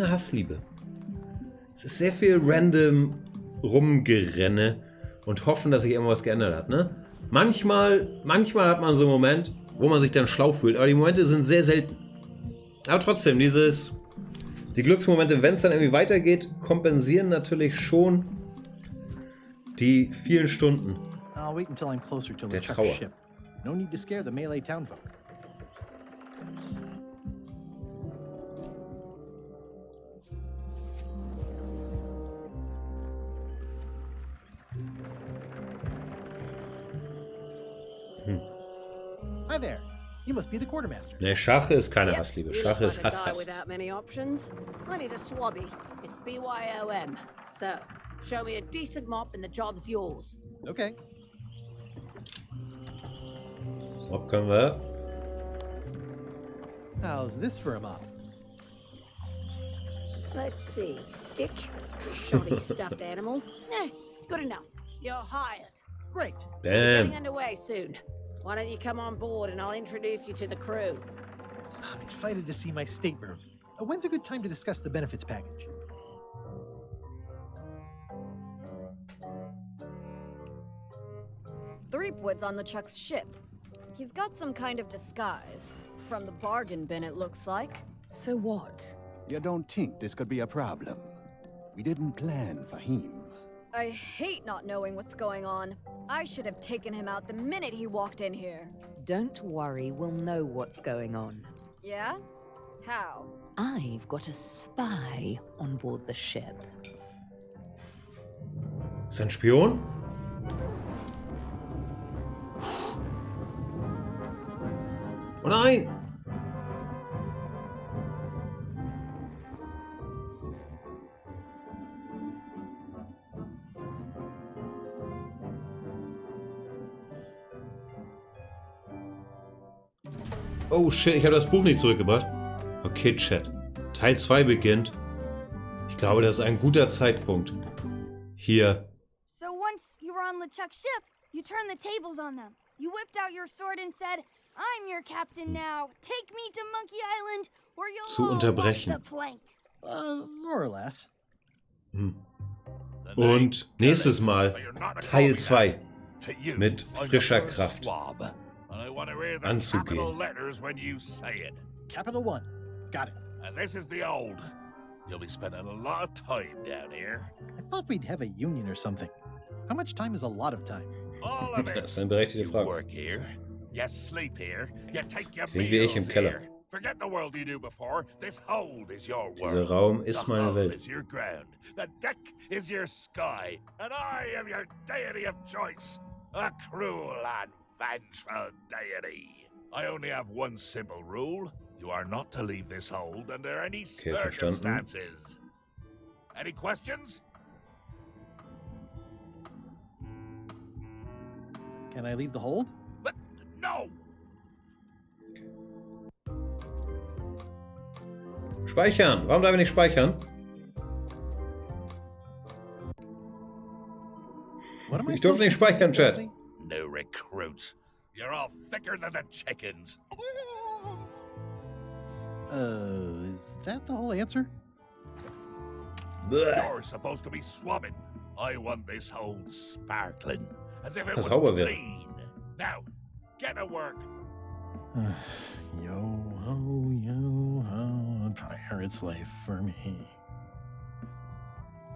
Hassliebe. Es ist sehr viel random Rumgerenne und hoffen, dass sich irgendwas geändert hat, ne? Manchmal hat man so einen Moment, wo man sich dann schlau fühlt, aber die Momente sind sehr selten. Aber trotzdem, die Glücksmomente, wenn es dann irgendwie weitergeht, kompensieren natürlich schon die vielen Stunden. I'll wait until I'm closer to Der LeChuck's Trauer. ship. No need to scare the Melee townfolk. Hi there. You must be the quartermaster. Ne, Schach ist keine Hassliebe. You Schach look ist like a guy Hass. without many options. I need a swabby. It's BYOM. So, show me a decent mop and the job's yours. Okay. Ob können wir? How's this for a mop? Let's see. Stick. Shoddy stuffed animal. Good enough. You're hired. Great. We're getting Bam. underway soon. Why don't you come on board and I'll introduce you to the crew? I'm excited to see my stateroom. When's a good time to discuss the benefits package? Threepwood's on LeChuck's ship. He's got some kind of disguise. From the bargain bin, it looks like. So what? You don't think this could be a problem? We didn't plan for him. I hate not knowing what's going on. I should have taken him out the minute he walked in here. Don't worry, we'll know what's going on. Yeah? How? I've got a spy on board the ship. Ist er ein Spion? Oh nein! Oh shit, ich habe das Buch nicht zurückgebracht. Okay, Chat. Teil 2 beginnt. Ich glaube, das ist ein guter Zeitpunkt. Hier. So once you were on LeChuck's ship, you turned the tables on them. You whipped out your sword and said, I'm your captain now. Take me to Monkey Island, or you'll Zu all unterbrechen. walk the plank. More or less. Und nächstes Mal Teil 2 mit frischer Kraft anzugehen. Letters when you say it. Capital 1. Got it. And this is the old. You'll be spending a lot of time down here. I thought we'd have a union or something. How much time is a lot of time? All of Das it. ist eine berechtigte You Frage. work here. You sleep here. You take your Klingt wie ich im meals Keller. here. Forget the world you knew before. This hold is your Dieser world. Raum ist The meine hull Welt. is your ground. The deck is your sky. And I am your deity of choice. A cruel and vengeful deity. I only have one simple rule. You are not to leave this hold under any Okay, verstanden. circumstances. Any questions? Can I leave the hold? But no! Speichern. Warum darf ich nicht speichern? Ich durfte nicht speichern, Chat. No recruits. You're all thicker than the chickens. Is that the whole answer? You're supposed to be swabbing. I want this whole sparkling. As if it was sauber wird. clean. Now, get to work. Yo ho, a pirate's life for me.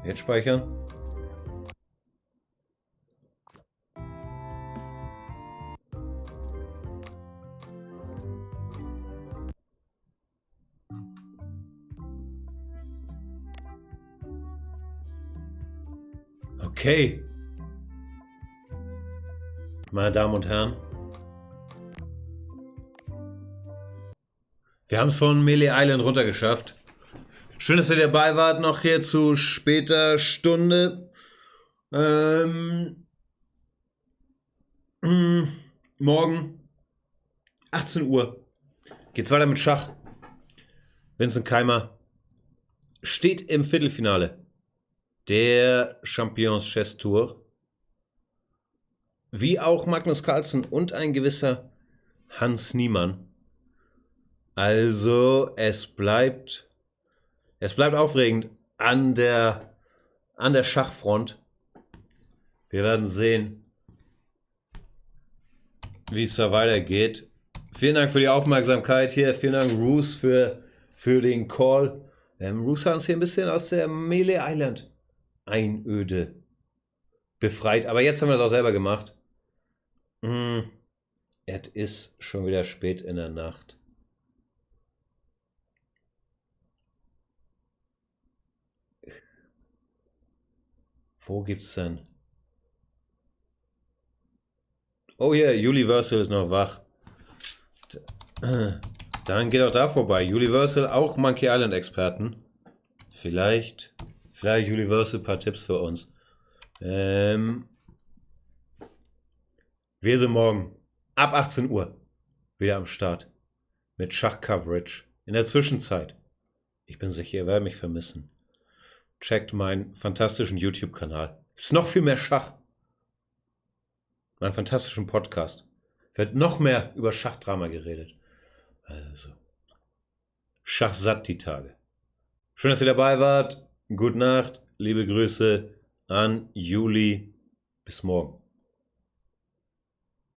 Jetzt speichern. Okay. Meine Damen und Herren. Wir haben es von Melee Island runtergeschafft. Schön, dass ihr dabei wart, noch hier zu später Stunde. Morgen 18 Uhr geht's weiter mit Schach. Vincent Keimer steht im Viertelfinale der Champions Chess Tour. Wie auch Magnus Carlsen und ein gewisser Hans Niemann. Also, es bleibt aufregend an der Schachfront. Wir werden sehen, wie es da weitergeht. Vielen Dank für die Aufmerksamkeit hier. Vielen Dank, Roos, für den Call. Roos hat uns hier ein bisschen aus der Melee Island Einöde befreit. Aber jetzt haben wir das auch selber gemacht. Es ist schon wieder spät in der Nacht. Wo gibt's denn? Oh hier, Universal ist noch wach. Dann geht auch da vorbei. Universal, auch Monkey Island Experten. Vielleicht Universal ein paar Tipps für uns. Wir sind morgen ab 18 Uhr wieder am Start mit Schach-Coverage. In der Zwischenzeit, ich bin sicher, ihr werdet mich vermissen. Checkt meinen fantastischen YouTube-Kanal. Ist noch viel mehr Schach. Meinen fantastischen Podcast. Wird noch mehr über Schachdrama geredet. Also, Schachsatt die Tage. Schön, dass ihr dabei wart. Gute Nacht. Liebe Grüße an Juli. Bis morgen.